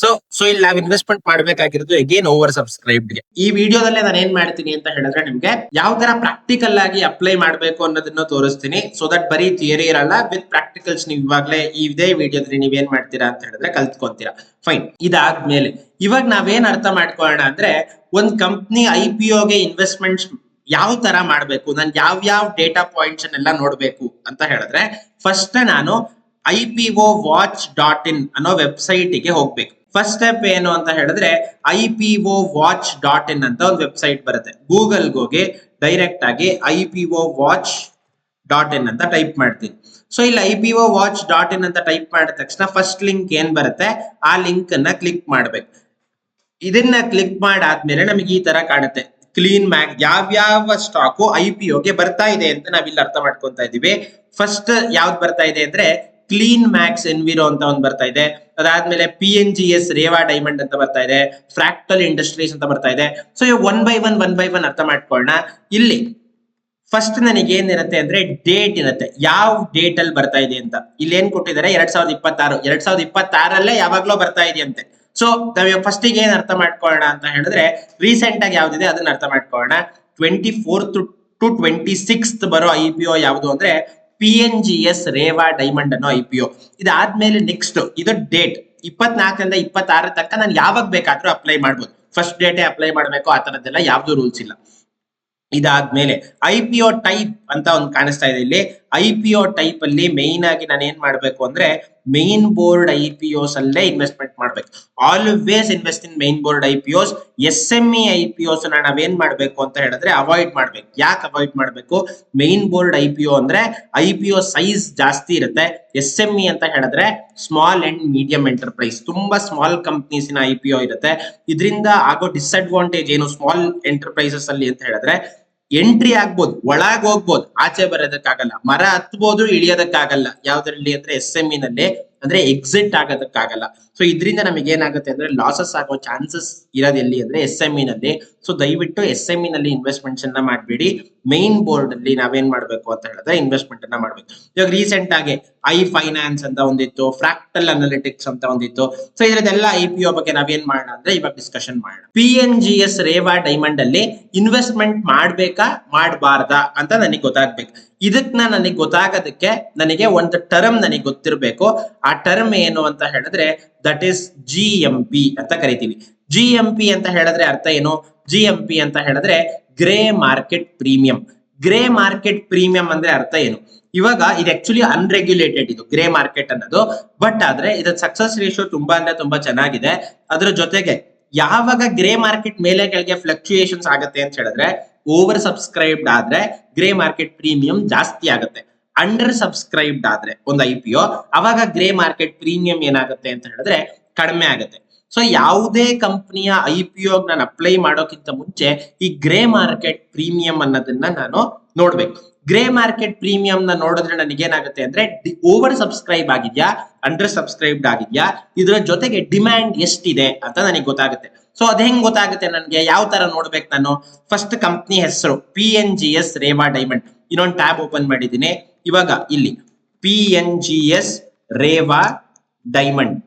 [SPEAKER 1] ಸೊ ಇಲ್ಲಿ ನಾವ್ ಇನ್ವೆಸ್ಟ್ಮೆಂಟ್ ಮಾಡ್ಬೇಕಾಗಿರೋದು ಅಗೇನ್ ಓವರ್ ಸಬ್ಸ್ಕ್ರೈಬ್ಡ್ ಗೆ. ಈ ವಿಡಿಯೋದಲ್ಲೇ ನಾನು ಏನ್ ಮಾಡ್ತೀನಿ ಅಂತ ಹೇಳಿದ್ರೆ, ನಿಮ್ಗೆ ಯಾವ ತರ ಪ್ರಾಕ್ಟಿಕಲ್ ಆಗಿ ಅಪ್ಲೈ ಮಾಡ್ಬೇಕು ಅನ್ನೋದನ್ನ ತೋರಿಸ್ತೀನಿ. ಸೊ ದಟ್ ಬರೀ ಥಿಯರಿ ಇರಲ್ಲ, ವಿತ್ ಪ್ರಾಕ್ಟಿಕಲ್ಸ್ ನೀವು ಇವಾಗಲೇ ಇದೇ ವಿಡಿಯೋದಲ್ಲಿ ನೀವೇನ್ ಮಾಡ್ತೀರಾ ಅಂತ ಹೇಳಿದ್ರೆ ಕಲ್ತ್ಕೊಂತೀರಾ. ಫೈನ್. ಇದಾದ್ಮೇಲೆ ಇವಾಗ ನಾವೇನ್ ಅರ್ಥ ಮಾಡ್ಕೊಳ್ಳೋಣ ಅಂದ್ರೆ, ಒಂದ್ ಕಂಪ್ನಿ IPO ಗೆ ಇನ್ವೆಸ್ಟ್ಮೆಂಟ್ ಯಾವ ತರ ಮಾಡ್ಬೇಕು, ನಾನು ಯಾವ ಡೇಟಾ ಪಾಯಿಂಟ್ಸ್ ಅನ್ನೆಲ್ಲ ನೋಡ್ಬೇಕು ಅಂತ ಹೇಳಿದ್ರೆ, ಫಸ್ಟ್ ನಾನು IPOwatch.in ಅನ್ನೋ ವೆಬ್ಸೈಟ್ ಗೆ ಹೋಗ್ಬೇಕು. ಫಸ್ಟ್ ಸ್ಟೆಪ್ ಏನು ಅಂತ ಹೇಳಿದ್ರೆ IPOwatch.in ಅಂತ ಒಂದು ವೆಬ್ಸೈಟ್ ಬರುತ್ತೆ. ಗೂಗಲ್ ಹೋಗಿ ಡೈರೆಕ್ಟ್ ಆಗಿ IPOwatch.in ಅಂತ ಟೈಪ್ ಮಾಡ್ತೀನಿ. ಸೊ ಇಲ್ಲಿ IPOwatch.in ಅಂತ ಟೈಪ್ ಮಾಡಿದ ತಕ್ಷಣ ಫಸ್ಟ್ ಲಿಂಕ್ ಏನ್ ಬರುತ್ತೆ ಆ ಲಿಂಕ್ ಅನ್ನ ಕ್ಲಿಕ್ ಮಾಡ್ಬೇಕು. ಇದನ್ನ ಕ್ಲಿಕ್ ಮಾಡಾದ್ಮೇಲೆ ನಮಗೆ ಈ ತರ ಕಾಣುತ್ತೆ. ಕ್ಲೀನ್ ಮ್ಯಾಕ್ ಯಾವ್ಯಾವ ಸ್ಟಾಕು IPO ಗೆ ಬರ್ತಾ ಇದೆ ಅಂತ ನಾವಿಲ್ಲಿ ಅರ್ಥ ಮಾಡ್ಕೊಂತಾ ಇದೀವಿ. ಫಸ್ಟ್ ಯಾವ್ದು ಬರ್ತಾ ಇದೆ ಅಂದ್ರೆ ಕ್ಲೀನ್ ಮ್ಯಾಕ್ಸ್ ಎನ್ವಿರೋ ಅಂತ ಒಂದು ಬರ್ತಾ ಇದೆ. ಅದಾದ್ಮೇಲೆ PNGS ರೇವಾ ಡೈಮಂಡ್ ಅಂತ ಬರ್ತಾ ಇದೆ, ಫ್ರಾಕ್ಟಲ್ ಇಂಡಸ್ಟ್ರೀಸ್ ಅಂತ ಬರ್ತಾ ಇದೆ. ಸೊ ಇವಾಗ ಒನ್ ಬೈ ಒನ್ ಅರ್ಥ ಮಾಡ್ಕೊಳ್ಳೋಣ. ಇಲ್ಲಿ ಫಸ್ಟ್ ನನಗೆ ಏನಿರುತ್ತೆ ಅಂದ್ರೆ ಡೇಟ್ ಇರುತ್ತೆ, ಯಾವ ಡೇಟ್ ಅಲ್ಲಿ ಬರ್ತಾ ಇದೆ ಅಂತ. ಇಲ್ಲಿ ಏನ್ ಕೊಟ್ಟಿದ್ದಾರೆ 2026 ಯಾವಾಗ್ಲೋ ಬರ್ತಾ ಇದೆಯಂತೆ. ಸೊ ನಾವ್ ಫಸ್ಟ್ ಗೆ ಏನ್ ಅರ್ಥ ಮಾಡ್ಕೊಳ್ಳೋಣ ಅಂತ ಹೇಳಿದ್ರೆ, ರೀಸೆಂಟ್ ಆಗಿ ಯಾವ್ದಿದೆ ಅದನ್ನ ಅರ್ಥ ಮಾಡ್ಕೊಳ್ಳೋಣ. 24th to 26th ಬರೋ IPO ಯಾವುದು ಅಂದ್ರೆ PNGS ರೇವಾ ಡೈಮಂಡ್ ಅನ್ನೋ IPO. ಇದಾದ್ಮೇಲೆ ನೆಕ್ಸ್ಟ್ ಇದು ಡೇಟ್ 24ರಿಂದ 26 ತನಕ ನಾನು ಯಾವಾಗ ಬೇಕಾದ್ರೂ ಅಪ್ಲೈ ಮಾಡ್ಬೋದು. ಫಸ್ಟ್ ಡೇಟೇ ಅಪ್ಲೈ ಮಾಡ್ಬೇಕು ಆ ತರದ್ದೆಲ್ಲ ಯಾವ್ದು ರೂಲ್ಸ್ ಇಲ್ಲ. ಇದಾದ್ಮೇಲೆ IPO ಟೈಪ್ ಅಂತ ಒಂದು ಕಾಣಿಸ್ತಾ ಇದೆ ಇಲ್ಲಿ. IPO ಟೈಪ್ ಅಲ್ಲಿ ಮೇನ್ ಆಗಿ ನಾನು ಏನ್ ಮಾಡ್ಬೇಕು ಅಂದ್ರೆ ಮೇನ್ ಬೋರ್ಡ್ IPOs ಅಲ್ಲೇ ಇನ್ವೆಸ್ಟ್ಮೆಂಟ್ ಮಾಡ್ಬೇಕು. Always invest in main board IPOs. SME IPOs ನಾವೇನ್ ಮಾಡ್ಬೇಕು ಅಂತ ಹೇಳಿದ್ರೆ ಅವಾಯ್ಡ್ ಮಾಡ್ಬೇಕು. ಯಾಕೆ ಅವಾಯ್ಡ್ ಮಾಡ್ಬೇಕು? ಮೇನ್ ಬೋರ್ಡ್ IPO ಅಂದ್ರೆ IPO ಸೈಜ್ ಜಾಸ್ತಿ ಇರುತ್ತೆ. SME ಅಂತ ಹೇಳಿದ್ರೆ ಸ್ಮಾಲ್ ಅಂಡ್ ಮೀಡಿಯಂ ಎಂಟರ್ಪ್ರೈಸ್, ತುಂಬಾ ಸ್ಮಾಲ್ ಕಂಪ್ನೀಸಿನ IPO ಇರುತ್ತೆ. ಇದರಿಂದ ಆಗೋ ಡಿಸ್ಅಡ್ವಾಂಟೇಜ್ ಏನು ಸ್ಮಾಲ್ ಎಂಟರ್ಪ್ರೈಸಸ್ ಅಲ್ಲಿ ಅಂತ ಹೇಳಿದ್ರೆ, ಎಂಟ್ರಿ ಆಗ್ಬೋದು, ಒಳಗ್ ಹೋಗ್ಬೋದು, ಆಚೆ ಬರೋದಕ್ಕಾಗಲ್ಲ, ಮರ ಹತ್ಬೋದು, ಇಳಿಯೋದಕ್ಕಾಗಲ್ಲ. ಯಾವ್ದ್ರಲ್ಲಿ ಅಂದ್ರೆ SME ನಲ್ಲಿ, ಅಂದ್ರೆ ಎಕ್ಸಿಟ್ ಆಗೋದಕ್ಕಾಗಲ್ಲ. ಸೊ ಇದರಿಂದ ನಮಗೆ ಏನಾಗುತ್ತೆ ಅಂದ್ರೆ ಲಾಸಸ್ ಆಗೋ ಚಾನ್ಸಸ್ ಇರೋದು ಎಲ್ಲಿ ಅಂದ್ರೆ SME ನಲ್ಲಿ. ಸೊ ದಯವಿಟ್ಟು SME ನಲ್ಲಿ ಇನ್ವೆಸ್ಟ್ಮೆಂಟ್ಸ್ ಅನ್ನ ಮಾಡಬೇಡಿ. ಮೈನ್ ಬೋರ್ಡ್ ಅಲ್ಲಿ ನಾವೇನ್ ಮಾಡ್ಬೇಕು ಅಂತ ಹೇಳಿದ್ರೆ ಇನ್ವೆಸ್ಟ್ಮೆಂಟ್ ಅನ್ನ ಮಾಡ್ಬೇಕು. ಇವಾಗ ರೀಸೆಂಟ್ ಆಗಿ ಐ ಫೈನಾನ್ಸ್ ಅಂತ ಒಂದಿತ್ತು, ಫ್ರಾಕ್ಟಲ್ ಅನಾಲಿಟಿಕ್ಸ್ ಅಂತ ಒಂದಿತ್ತು. ಸೊ ಇದ್ರದ್ದೆಲ್ಲ IPO ಬಗ್ಗೆ ನಾವೇನ್ ಮಾಡೋಣ ಅಂದ್ರೆ ಇವಾಗ ಡಿಸ್ಕಷನ್ ಮಾಡೋಣ. PNGS ರೇವಾ ಡೈಮಂಡ್ ಅಲ್ಲಿ ಇನ್ವೆಸ್ಟ್ಮೆಂಟ್ ಮಾಡ್ಬೇಕಾ ಮಾಡಬಾರ್ದಾ ಅಂತ ನನಗೆ ಗೊತ್ತಾಗ್ಬೇಕು. ನನಗೆ ಗೊತ್ತಾಗೋದಕ್ಕೆ ನನಗೆ ಒಂದು ಟರ್ಮ್ ನನಗೆ ಗೊತ್ತಿರಬೇಕು. ಆ ಟರ್ಮ್ ಏನು ಅಂತ ಹೇಳಿದ್ರೆ ದಟ್ ಈಸ್ GMP ಅಂತ ಕರಿತೀವಿ. GMP ಅಂತ ಹೇಳಿದ್ರೆ ಅರ್ಥ ಏನು? GMP ಅಂತ ಹೇಳಿದ್ರೆ grey market premium. Grey market premium ಅಂದ್ರೆ ಅರ್ಥ ಏನು? ಇವಾಗ ಇದು ಆಕ್ಚುಲಿ ಅನ್ರೆಗ್ಯುಲೇಟೆಡ್, ಇದು ಗ್ರೇ ಮಾರ್ಕೆಟ್ ಅನ್ನೋದು. ಬಟ್ ಆದ್ರೆ ಇದ್ರ ಸಕ್ಸಸ್ ರೇಷಿಯೋ ತುಂಬಾ ಅಂದ್ರೆ ತುಂಬಾ ಚೆನ್ನಾಗಿದೆ. ಅದ್ರ ಜೊತೆಗೆ ಯಾವಾಗ ಗ್ರೇ ಮಾರ್ಕೆಟ್ ಮೇಲೆ ಕೆಳಗೆ ಫ್ಲಕ್ಚುಯೇಷನ್ಸ್ ಆಗುತ್ತೆ ಅಂತ ಹೇಳಿದ್ರೆ, ಓವರ್ ಸಬ್ಸ್ಕ್ರೈಬ್ಡ್ ಆದ್ರೆ ಗ್ರೇ ಮಾರ್ಕೆಟ್ ಪ್ರೀಮಿಯಂ ಜಾಸ್ತಿ ಆಗುತ್ತೆ. ಅಂಡರ್ ಸಬ್ಸ್ಕ್ರೈಬ್ಡ್ ಆದ್ರೆ ಒಂದು IPO, ಅವಾಗ ಗ್ರೇ ಮಾರ್ಕೆಟ್ ಪ್ರೀಮಿಯಂ ಏನಾಗುತ್ತೆ ಅಂತ ಹೇಳಿದ್ರೆ ಕಡಿಮೆ ಆಗುತ್ತೆ. ಸೊ ಯಾವುದೇ ಕಂಪನಿಯ IPO ನಾನು ಅಪ್ಲೈ ಮಾಡೋಕ್ಕಿಂತ ಮುಂಚೆ ಈ ಗ್ರೇ ಮಾರ್ಕೆಟ್ ಪ್ರೀಮಿಯಂ ಅನ್ನೋದನ್ನ ನಾನು ನೋಡ್ಬೇಕು. ಗ್ರೇ ಮಾರ್ಕೆಟ್ ಪ್ರೀಮಿಯಂ ನ ನೋಡಿದ್ರೆ ನನಗೇನಾಗುತ್ತೆ ಅಂದ್ರೆ ಓವರ್ ಸಬ್ಸ್ಕ್ರೈಬ್ ಆಗಿದ್ಯಾ, ಅಂಡರ್ ಸಬ್ಸ್ಕ್ರೈಬ್ಡ್ ಆಗಿದ್ಯಾ, ಇದರ ಜೊತೆಗೆ ಡಿಮ್ಯಾಂಡ್ ಎಷ್ಟಿದೆ ಅಂತ ನನಗೆ ಗೊತ್ತಾಗುತ್ತೆ. ಸೊ ಅದ್ ಹೆಂಗ್ ಗೊತ್ತಾಗುತ್ತೆ ನನಗೆ? ಯಾವ ತರ ನೋಡ್ಬೇಕು ನಾನು? ಫಸ್ಟ್ ಕಂಪ್ನಿ ಹೆಸರು PNGS ರೇವಾ ಡೈಮಂಡ್. ಇನ್ನೊಂದು ಟ್ಯಾಬ್ ಓಪನ್ ಮಾಡಿದ್ದೀನಿ. ಇವಾಗ ಇಲ್ಲಿ PNGS Reva Diamond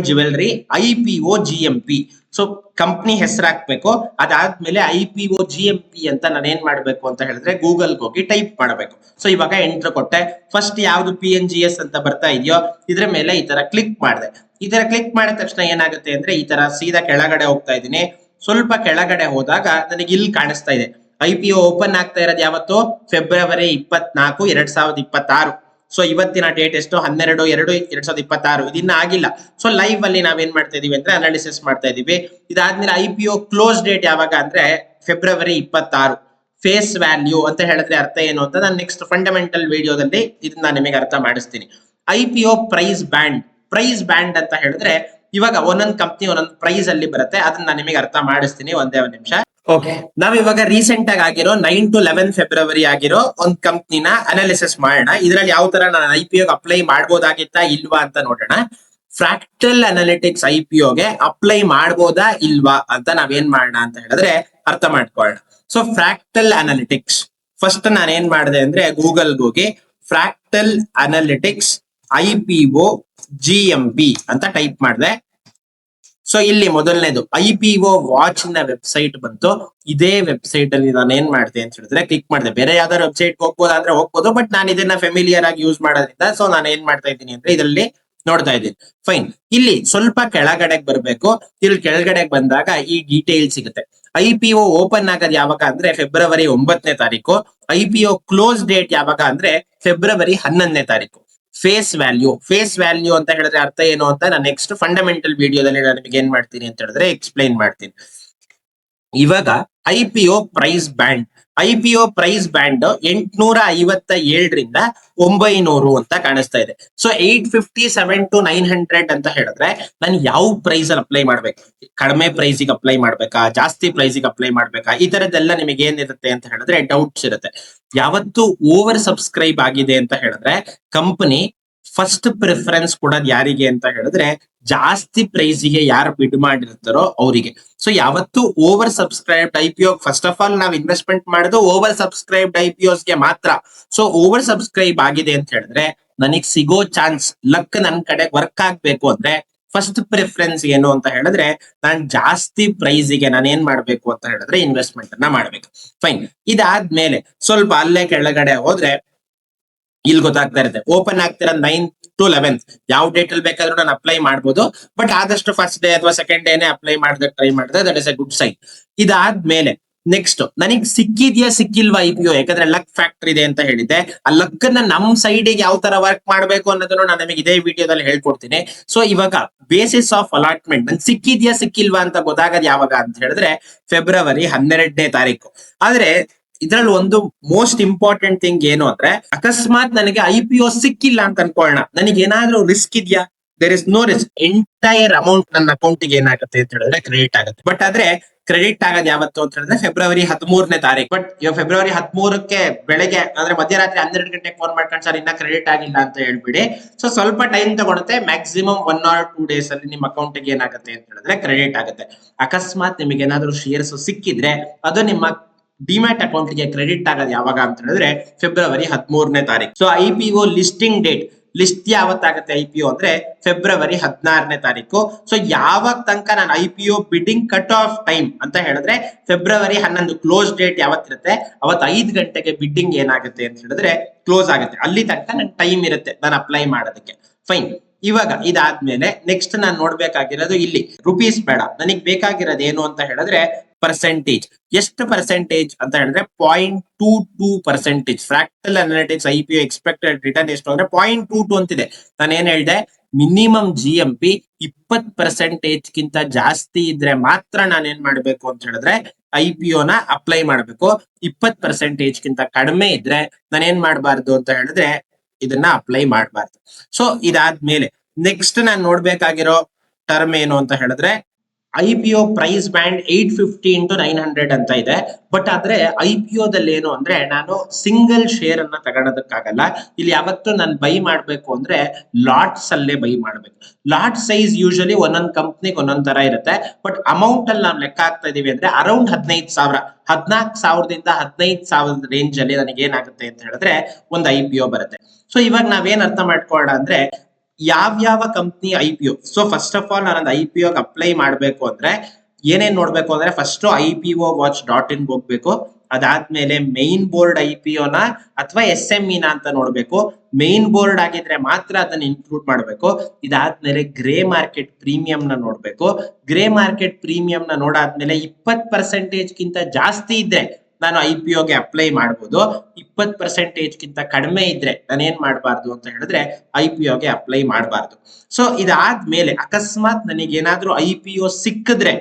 [SPEAKER 1] Jewellery IPO GMP. So company ಹೆಸರು ಹಾಕ್ಬೇಕು. ಅದಾದ್ಮೇಲೆ IPO GMP ಅಂತ ನಾನು ಏನ್ ಮಾಡ್ಬೇಕು ಅಂತ ಹೇಳಿದ್ರೆ ಗೂಗಲ್ ಹೋಗಿ ಟೈಪ್ ಮಾಡಬೇಕು. ಸೊ ಇವಾಗ ಎಂಟರ್ ಕೊಟ್ಟೆ. ಫಸ್ಟ್ ಯಾವ್ದು PNGS ಅಂತ ಬರ್ತಾ ಇದೆಯೋ ಇದ್ರ ಮೇಲೆ ಈ ತರ ಕ್ಲಿಕ್ ಮಾಡಿದೆ. ಈ ತರ ಕ್ಲಿಕ್ ಮಾಡಿದ ತಕ್ಷಣ ಏನಾಗುತ್ತೆ ಅಂದ್ರೆ ಈ ತರ ಸೀದಾ ಕೆಳಗಡೆ ಹೋಗ್ತಾ ಇದ್ದೀನಿ. ಸ್ವಲ್ಪ ಕೆಳಗಡೆ ಹೋದಾಗ ನನಗೆ ಇಲ್ಲಿ ಕಾಣಿಸ್ತಾ ಇದೆ IPO ಓಪನ್ ಆಗ್ತಾ ಇರೋದು ಯಾವತ್ತು? ಫೆಬ್ರವರಿ 24, 2026. ಸೊ ಇವತ್ತಿನ ಡೇಟ್ ಎಷ್ಟು? 12/2/2026. ಇದನ್ನ ಆಗಿಲ್ಲ. ಸೊ ಲೈವ್ ಅಲ್ಲಿ ನಾವೇನ್ ಮಾಡ್ತಾ ಇದೀವಿ ಅಂದ್ರೆ ಅನಾಲಿಸಿಸ್ ಮಾಡ್ತಾ ಇದೀವಿ. ಇದಾದ್ಮೇಲೆ IPO ಕ್ಲೋಸ್ ಡೇಟ್ ಯಾವಾಗ ಅಂದ್ರೆ ಫೆಬ್ರವರಿ 26. ಫೇಸ್ ವ್ಯಾಲ್ಯೂ ಅಂತ ಹೇಳಿದ್ರೆ ಅರ್ಥ ಏನು ಅಂತ ನಾನು ನೆಕ್ಸ್ಟ್ ಫಂಡಮೆಂಟಲ್ ವಿಡಿಯೋದಲ್ಲಿ ಇದನ್ನ ನಿಮಗೆ ಅರ್ಥ ಮಾಡಿಸ್ತೀನಿ. IPO ಪ್ರೈಸ್ ಬ್ಯಾಂಡ್ ಅಂತ ಹೇಳಿದ್ರೆ ಇವಾಗ ಒಂದೊಂದು ಕಂಪ್ನಿ ಒಂದೊಂದು ಪ್ರೈಸ್ ಅಲ್ಲಿ ಬರುತ್ತೆ. ಅದನ್ನ ನಾನು ನಿಮಗೆ ಅರ್ಥ ಮಾಡಿಸ್ತೀನಿ, ಒಂದೇ ಒಂದು ನಿಮಿಷ. ಓಕೆ, ನಾವಿವಾಗ ರೀಸೆಂಟ್ ಆಗಿ ಆಗಿರೋ 9 to 11 ಫೆಬ್ರವರಿ ಆಗಿರೋ ಒಂದು ಕಂಪ್ನಿನ ಅನಾಲಿಸಿಸ್ ಮಾಡೋಣ. ಇದ್ರಲ್ಲಿ ಯಾವ ತರ ನಾನು IPO ಅಪ್ಲೈ ಮಾಡ್ಬೋದಾಗಿತ್ತಾ ಇಲ್ವಾ ಅಂತ ನೋಡೋಣ. ಫ್ರಾಕ್ಟಲ್ ಅನಾಲಿಟಿಕ್ಸ್ IPOಗೆ ಅಪ್ಲೈ ಮಾಡ್ಬೋದಾ ಇಲ್ವಾ ಅಂತ ನಾವೇನ್ ಮಾಡೋಣ ಅಂತ ಹೇಳಿದ್ರೆ ಅರ್ಥ ಮಾಡ್ಕೊಳ್ಳೋಣ. ಸೊ ಫ್ರಾಕ್ಟಲ್ ಅನಾಲಿಟಿಕ್ಸ್ ಫಸ್ಟ್ ನಾನು ಏನ್ ಮಾಡಿದೆ ಅಂದ್ರೆ ಗೂಗಲ್ ಹೋಗಿ ಫ್ರಾಕ್ಟಲ್ ಅನಾಲಿಟಿಕ್ಸ್ IPO GMP ಅಂತ ಟೈಪ್ ಮಾಡಿದೆ. ಸೊ ಇಲ್ಲಿ ಮೊದಲನೇದು IPO ವಾಚ್ ನ ವೆಬ್ಸೈಟ್ ಬಂತು. ಇದೇ ವೆಬ್ಸೈಟ್ ಅಲ್ಲಿ ನಾನು ಏನ್ ಮಾಡಿದೆ ಅಂತ ಹೇಳಿದ್ರೆ ಕ್ಲಿಕ್ ಮಾಡಿದೆ. ಬೇರೆ ಯಾವ್ದಾದ್ರು ವೆಬ್ಸೈಟ್ ಹೋಗ್ಬೋದಾದ್ರೆ ಹೋಗ್ಬೋದು, ಬಟ್ ನಾನು ಇದನ್ನ ಫೆಮಿಲಿಯರ್ ಆಗಿ ಯೂಸ್ ಮಾಡೋದ್ರಿಂದ ಸೊ ನಾನು ಏನ್ ಮಾಡ್ತಾ ಇದ್ದೀನಿ ಅಂದ್ರೆ ಇದರಲ್ಲಿ ನೋಡ್ತಾ ಇದ್ದೀನಿ. ಫೈನ್, ಇಲ್ಲಿ ಸ್ವಲ್ಪ ಕೆಳಗಡೆಗೆ ಬರ್ಬೇಕು. ಇಲ್ಲಿ ಕೆಳಗಡೆಗೆ ಬಂದಾಗ ಈ ಡೀಟೇಲ್ ಸಿಗುತ್ತೆ. IPO ಓಪನ್ ಆಗೋದು ಯಾವಾಗ ಅಂದ್ರೆ ಫೆಬ್ರವರಿ 9ನೇ ತಾರೀಕು. IPO ಕ್ಲೋಸ್ ಡೇಟ್ ಯಾವಾಗ ಅಂದ್ರೆ ಫೆಬ್ರವರಿ 11ನೇ ತಾರೀಕು. ಫೇಸ್ ವ್ಯಾಲ್ಯೂ ಅಂತ ಹೇಳಿದ್ರೆ ಅರ್ಥ ಏನು ಅಂತ ನಾನು ನೆಕ್ಸ್ಟ್ ಫಂಡಮೆಂಟಲ್ ವಿಡಿಯೋದಲ್ಲಿ ನಾನು ನಿಮಗೆ ಏನ್ ಮಾಡ್ತೀನಿ ಅಂತ ಹೇಳಿದ್ರೆ ಎಕ್ಸ್ಪ್ಲೈನ್ ಮಾಡ್ತೀನಿ. ಇವಾಗ IPO ಪ್ರೈಸ್ ಬ್ಯಾಂಡ್ 857ರಿಂದ 900 ಅಂತ ಕಾಣಿಸ್ತಾ ಇದೆ. ಸೊ 857 to 900 ಅಂತ ಹೇಳಿದ್ರೆ ನಾನು ಯಾವ ಪ್ರೈಸ್ ಅಲ್ಲಿ ಅಪ್ಲೈ ಮಾಡ್ಬೇಕು? ಕಡಿಮೆ ಪ್ರೈಸಿಗೆ ಅಪ್ಲೈ ಮಾಡ್ಬೇಕಾ, ಜಾಸ್ತಿ ಪ್ರೈಸಿಗೆ ಅಪ್ಲೈ ಮಾಡ್ಬೇಕಾ? ಈ ತರದ್ದೆಲ್ಲ ನಿಮಗೆ ಏನಿರುತ್ತೆ ಅಂತ ಹೇಳಿದ್ರೆ ಡೌಟ್ಸ್ ಇರುತ್ತೆ. ಯಾವತ್ತು ಓವರ್ ಸಬ್ಸ್ಕ್ರೈಬ್ ಆಗಿದೆ ಅಂತ ಹೇಳಿದ್ರೆ ಕಂಪನಿ ಫಸ್ಟ್ ಪ್ರಿಫರೆನ್ಸ್ ಕೊಡೋದು ಯಾರಿಗೆ ಅಂತ ಹೇಳಿದ್ರೆ ಜಾಸ್ತಿ ಪ್ರೈಸಿಗೆ ಯಾರು ಬಿಡ್ ಮಾಡಿರ್ತಾರೋ ಅವರಿಗೆ. ಸೊ ಯಾವತ್ತು over subscribed IPO first of all ನಾವು ಇನ್ವೆಸ್ಟ್ಮೆಂಟ್ ಮಾಡೋದು ಓವರ್ ಸಬ್ಸ್ಕ್ರೈಬ್ಡ್ IPOಸ್ಗೆ ಮಾತ್ರ. ಸೊ ಓವರ್ ಸಬ್ಸ್ಕ್ರೈಬ್ ಆಗಿದೆ ಅಂತ ಹೇಳಿದ್ರೆ ನನಗೆ ಸಿಗೋ ಚಾನ್ಸ್, ಲಕ್ ನನ್ನ ಕಡೆ ವರ್ಕ್ ಆಗ್ಬೇಕು ಅಂದ್ರೆ ಫಸ್ಟ್ ಪ್ರಿಫರೆನ್ಸ್ ಏನು ಅಂತ ಹೇಳಿದ್ರೆ ನಾನು ಜಾಸ್ತಿ ಪ್ರೈಸಿಗೆ ನಾನು ಏನ್ ಮಾಡ್ಬೇಕು ಅಂತ ಹೇಳಿದ್ರೆ ಇನ್ವೆಸ್ಟ್ಮೆಂಟ್ ಅನ್ನ ಮಾಡ್ಬೇಕು. ಫೈನ್, ಇದಾದ್ಮೇಲೆ ಸ್ವಲ್ಪ ಅಲ್ಲೇ ಕೆಳಗಡೆ ಹೋದ್ರೆ ಇಲ್ಲಿ ಗೊತ್ತಾಗ್ತಾ ಇರುತ್ತೆ ಓಪನ್ ಆಗ್ತಿರೋ 9 to 11 ಯಾವ ಡೇಟ್ ಅಲ್ಲಿ ಬೇಕಾದ್ರೂ ನಾನು ಅಪ್ಲೈ ಮಾಡ್ಬೋದು. ಬಟ್ ಆದಷ್ಟು ಫಸ್ಟ್ ಡೇ ಅಥವಾ ಸೆಕೆಂಡ್ ಡೇನೆ ಅಪ್ಲೈ ಮಾಡಿದ್ರೆ ಟ್ರೈ ಮಾಡಿದ್ರೆ that is a good sign. ಇದಾದ್ಮೇಲೆ ನೆಕ್ಸ್ಟ್ ನನಗೆ ಸಿಕ್ಕಿದ್ಯಾ ಸಿಕ್ಕಿಲ್ವಾ IPO? ಯಾಕಂದ್ರೆ ಲಕ್ ಫ್ಯಾಕ್ಟರ್ ಇದೆ ಅಂತ ಹೇಳಿದ್ದೆ. ಆ ಲಕ್ ನ ನಮ್ ಸೈಡಿಗೆ ಯಾವ ತರ ವರ್ಕ್ ಮಾಡ್ಬೇಕು ಅನ್ನೋದನ್ನು ನಾನು ನಿಮಗೆ ಇದೇ ವಿಡಿಯೋದಲ್ಲಿ ಹೇಳ್ಕೊಡ್ತೀನಿ. ಸೊ ಇವಾಗ ಬೇಸಿಸ್ ಆಫ್ ಅಲಾಟ್ಮೆಂಟ್ ನನ್ ಸಿಕ್ಕಿದ್ಯಾ ಸಿಕ್ಕಿಲ್ವಾ ಅಂತ ಗೊತ್ತಾಗದ್ ಯಾವಾಗ ಅಂತ ಹೇಳಿದ್ರೆ ಫೆಬ್ರವರಿ 12ನೇ ತಾರೀಕು. ಆದ್ರೆ ಇದ್ರಲ್ಲಿ ಒಂದು ಮೋಸ್ಟ್ ಇಂಪಾರ್ಟೆಂಟ್ ಥಿಂಗ್ ಏನು ಅಂದ್ರೆ ಅಕಸ್ಮಾತ್ ನನಗೆ IPO ಸಿಕ್ಕಿಲ್ಲ ಅಂತ ಅನ್ಕೊಳ್ಳೋಣ, ನನಗೆ ಏನಾದ್ರೂ ರಿಸ್ಕ್ ಇದೆಯಾ? There is no risk. Entire amount ನನ್ನ ಅಕೌಂಟಿಗೆ ಏನಾಗುತ್ತೆ ಅಂತ ಹೇಳಿದ್ರೆ ಕ್ರೆಡಿಟ್ ಆಗುತ್ತೆ. ಬಟ್ ಆದ್ರೆ ಕ್ರೆಡಿಟ್ ಆಗೋದು ಯಾವತ್ತು ಅಂತ ಹೇಳಿದ್ರೆ ಫೆಬ್ರವರಿ 13ನೇ ತಾರೀಕು. ಬಟ್ ಇವಾಗ ಫೆಬ್ರವರಿ 13ಕ್ಕೆ ಬೆಳಗ್ಗೆ ಅಂದ್ರೆ ಮಧ್ಯರಾತ್ರಿ 12 ಗಂಟೆಗೆ ಫೋನ್ ಮಾಡ್ಕೊಂಡು ಸರ್ ಇನ್ನ ಕ್ರೆಡಿಟ್ ಆಗಿಲ್ಲ ಅಂತ ಹೇಳ್ಬಿಡಿ. ಸೊ ಸ್ವಲ್ಪ ಟೈಮ್ ತಗೊಳುತ್ತೆ. ಮ್ಯಾಕ್ಸಿಮಮ್ 1 or 2 days ಅಲ್ಲಿ ನಿಮ್ಮ ಅಕೌಂಟಿಗೆ ಏನಾಗುತ್ತೆ ಅಂತ ಹೇಳಿದ್ರೆ ಕ್ರೆಡಿಟ್ ಆಗುತ್ತೆ. ಅಕಸ್ಮಾತ್ ನಿಮಗೆ ಏನಾದ್ರೂ ಶೇರ್ಸ್ ಸಿಕ್ಕಿದ್ರೆ ಅದು ನಿಮ್ಮ ಡಿಮ್ಯಾಟ್ ಅಕೌಂಟ್ಗೆ ಕ್ರೆಡಿಟ್ ಆಗೋದು ಯಾವಾಗ ಅಂತ ಹೇಳಿದ್ರೆ ಫೆಬ್ರವರಿ 13ನೇ ತಾರೀಕು. So IPO listing date, list ಯಾವತ್ತಾಗುತ್ತೆ IPO ಅಂದ್ರೆ ಫೆಬ್ರವರಿ 16ನೇ ತಾರೀಕು. ಸೊ ಯಾವಾಗ ತನಕ ನಾನು IPO bidding cut off time ಅಂತ ಹೇಳಿದ್ರೆ ಫೆಬ್ರವರಿ 11 ಕ್ಲೋಸ್ ಡೇಟ್ ಯಾವತ್ತಿರುತ್ತೆ ಅವತ್ತು 5 ಗಂಟೆಗೆ ಬಿಡ್ಡಿಂಗ್ ಏನಾಗುತ್ತೆ ಅಂತ ಹೇಳಿದ್ರೆ ಕ್ಲೋಸ್ ಆಗುತ್ತೆ. ಅಲ್ಲಿ ತನಕ ನನ್ ಟೈಮ್ ಇರುತ್ತೆ ನಾನು ಅಪ್ಲೈ ಮಾಡೋದಕ್ಕೆ. ಫೈನ್. ಇವಾಗ ಇದಾದ್ಮೇಲೆ ನೆಕ್ಸ್ಟ್ ನಾನು ನೋಡ್ಬೇಕಾಗಿರೋದು ಇಲ್ಲಿ ರುಪೀಸ್ ಬೇಡ, ನನಗ್ ಬೇಕಾಗಿರೋದು ಏನು ಅಂತ ಹೇಳಿದ್ರೆ ಪರ್ಸೆಂಟೇಜ್. ಎಷ್ಟು ಪರ್ಸೆಂಟೇಜ್ ಅಂತ ಹೇಳಿದ್ರೆ 0.22%. Fractal analytics IPO expected return ಎಷ್ಟು ಅಂದ್ರೆ 0.22 ಅಂತಿದೆ. ನಾನು ಏನ್ ಹೇಳ್ದೆ, ಮಿನಿಮಮ್ GMP 20% ಗಿಂತ ಜಾಸ್ತಿ ಇದ್ರೆ ಮಾತ್ರ ನಾನು ಏನ್ ಮಾಡ್ಬೇಕು ಅಂತ ಹೇಳಿದ್ರೆ IPO ನ ಅಪ್ಲೈ ಮಾಡ್ಬೇಕು. 20% ಗಿಂತ ಕಡಿಮೆ ಇದ್ರೆ ನಾನು ಏನ್ ಮಾಡಬಾರ್ದು ಅಂತ ಹೇಳಿದ್ರೆ ಇದನ್ನ ಅಪ್ಲೈ ಮಾಡಬಾರ್ದು. ಸೊ ಇದಾದ್ಮೇಲೆ ನೆಕ್ಸ್ಟ್ ನಾನು ನೋಡ್ಬೇಕಾಗಿರೋ ಟರ್ಮ್ ಏನು ಅಂತ ಹೇಳಿದ್ರೆ IPO ಪ್ರೈಸ್ ಬ್ಯಾಂಡ್ 850 into 900 ಅಂತ ಇದೆ. ಬಟ್ ಆದ್ರೆ IPO ದಲ್ಲಿ ಏನು ಅಂದ್ರೆ ನಾನು ಸಿಂಗಲ್ ಶೇರ್ ಅನ್ನ ತಗೊಳೋದಕ್ಕಾಗಲ್ಲ. ಇಲ್ಲಿ ಯಾವತ್ತು ನಾನು ಬೈ ಮಾಡ್ಬೇಕು ಅಂದ್ರೆ ಲಾಟ್ಸ್ ಅಲ್ಲೇ ಬೈ ಮಾಡ್ಬೇಕು. ಲಾಟ್ ಸೈಜ್ ಯೂಶಲಿ ಒಂದೊಂದ್ ಕಂಪ್ನಿಗೆ ಒಂದೊಂದ್ ತರ ಇರುತ್ತೆ. ಬಟ್ ಅಮೌಂಟ್ ಅಲ್ಲಿ ನಾವು ಲೆಕ್ಕ ಹಾಕ್ತಾ ಇದೀವಿ ಅಂದ್ರೆ ಅರೌಂಡ್ 15,000, 14,000ದಿಂದ 15,000 ರೇಂಜ್ ಅಲ್ಲಿ ನನಗೆ ಏನಾಗುತ್ತೆ ಅಂತ ಹೇಳಿದ್ರೆ ಒಂದು IPO ಬರುತ್ತೆ. ಸೊ ಇವಾಗ ನಾವೇನ್ ಅರ್ಥ ಮಾಡ್ಕೊಳ್ಳೋಣ ಅಂದ್ರೆ ಯಾವ company IPO. So first of all ನಾನು IPO ಅಪ್ಲೈ ಮಾಡ್ಬೇಕು ಅಂದ್ರೆ ಏನೇನ್ ನೋಡ್ಬೇಕು ಅಂದ್ರೆ ಫಸ್ಟ್ IPOwatch.in ಹೋಗ್ಬೇಕು. ಅದಾದ್ಮೇಲೆ ಮೈನ್ ಬೋರ್ಡ್ IPO ನ ಅಥವಾ SME ನ ಅಂತ ನೋಡ್ಬೇಕು. ಮೈನ್ ಬೋರ್ಡ್ ಆಗಿದ್ರೆ ಮಾತ್ರ ಅದನ್ನ ಇನ್ಕ್ಲೂಡ್ ಮಾಡ್ಬೇಕು. ಇದಾದ್ಮೇಲೆ ಗ್ರೇ ಮಾರ್ಕೆಟ್ ಪ್ರೀಮಿಯಂ ನ ನೋಡ್ಬೇಕು. ಗ್ರೇ ಮಾರ್ಕೆಟ್ ಪ್ರೀಮಿಯಂ ನ ನೋಡಾದ್ಮೇಲೆ 20% ಗಿಂತ ಜಾಸ್ತಿ ಇದ್ರೆ ನಾನು IPO ಗೆ ಅಪ್ಲೈ ಮಾಡಬಹುದು. 20% ಗಿಂತ ಕಡಿಮೆ ಇದ್ರೆ ನಾನು ಏನ್ ಮಾಡಬಾರ್ದು ಅಂತ ಹೇಳಿದ್ರೆ IPO ಗೆ ಅಪ್ಲೈ ಮಾಡಬಾರ್ದು. ಸೊ ಇದಾದ್ಮೇಲೆ ಅಕಸ್ಮಾತ್ ನನಗೆ ಏನಾದ್ರೂ IPO ಸಿಕ್ಕಿದ್ರೆ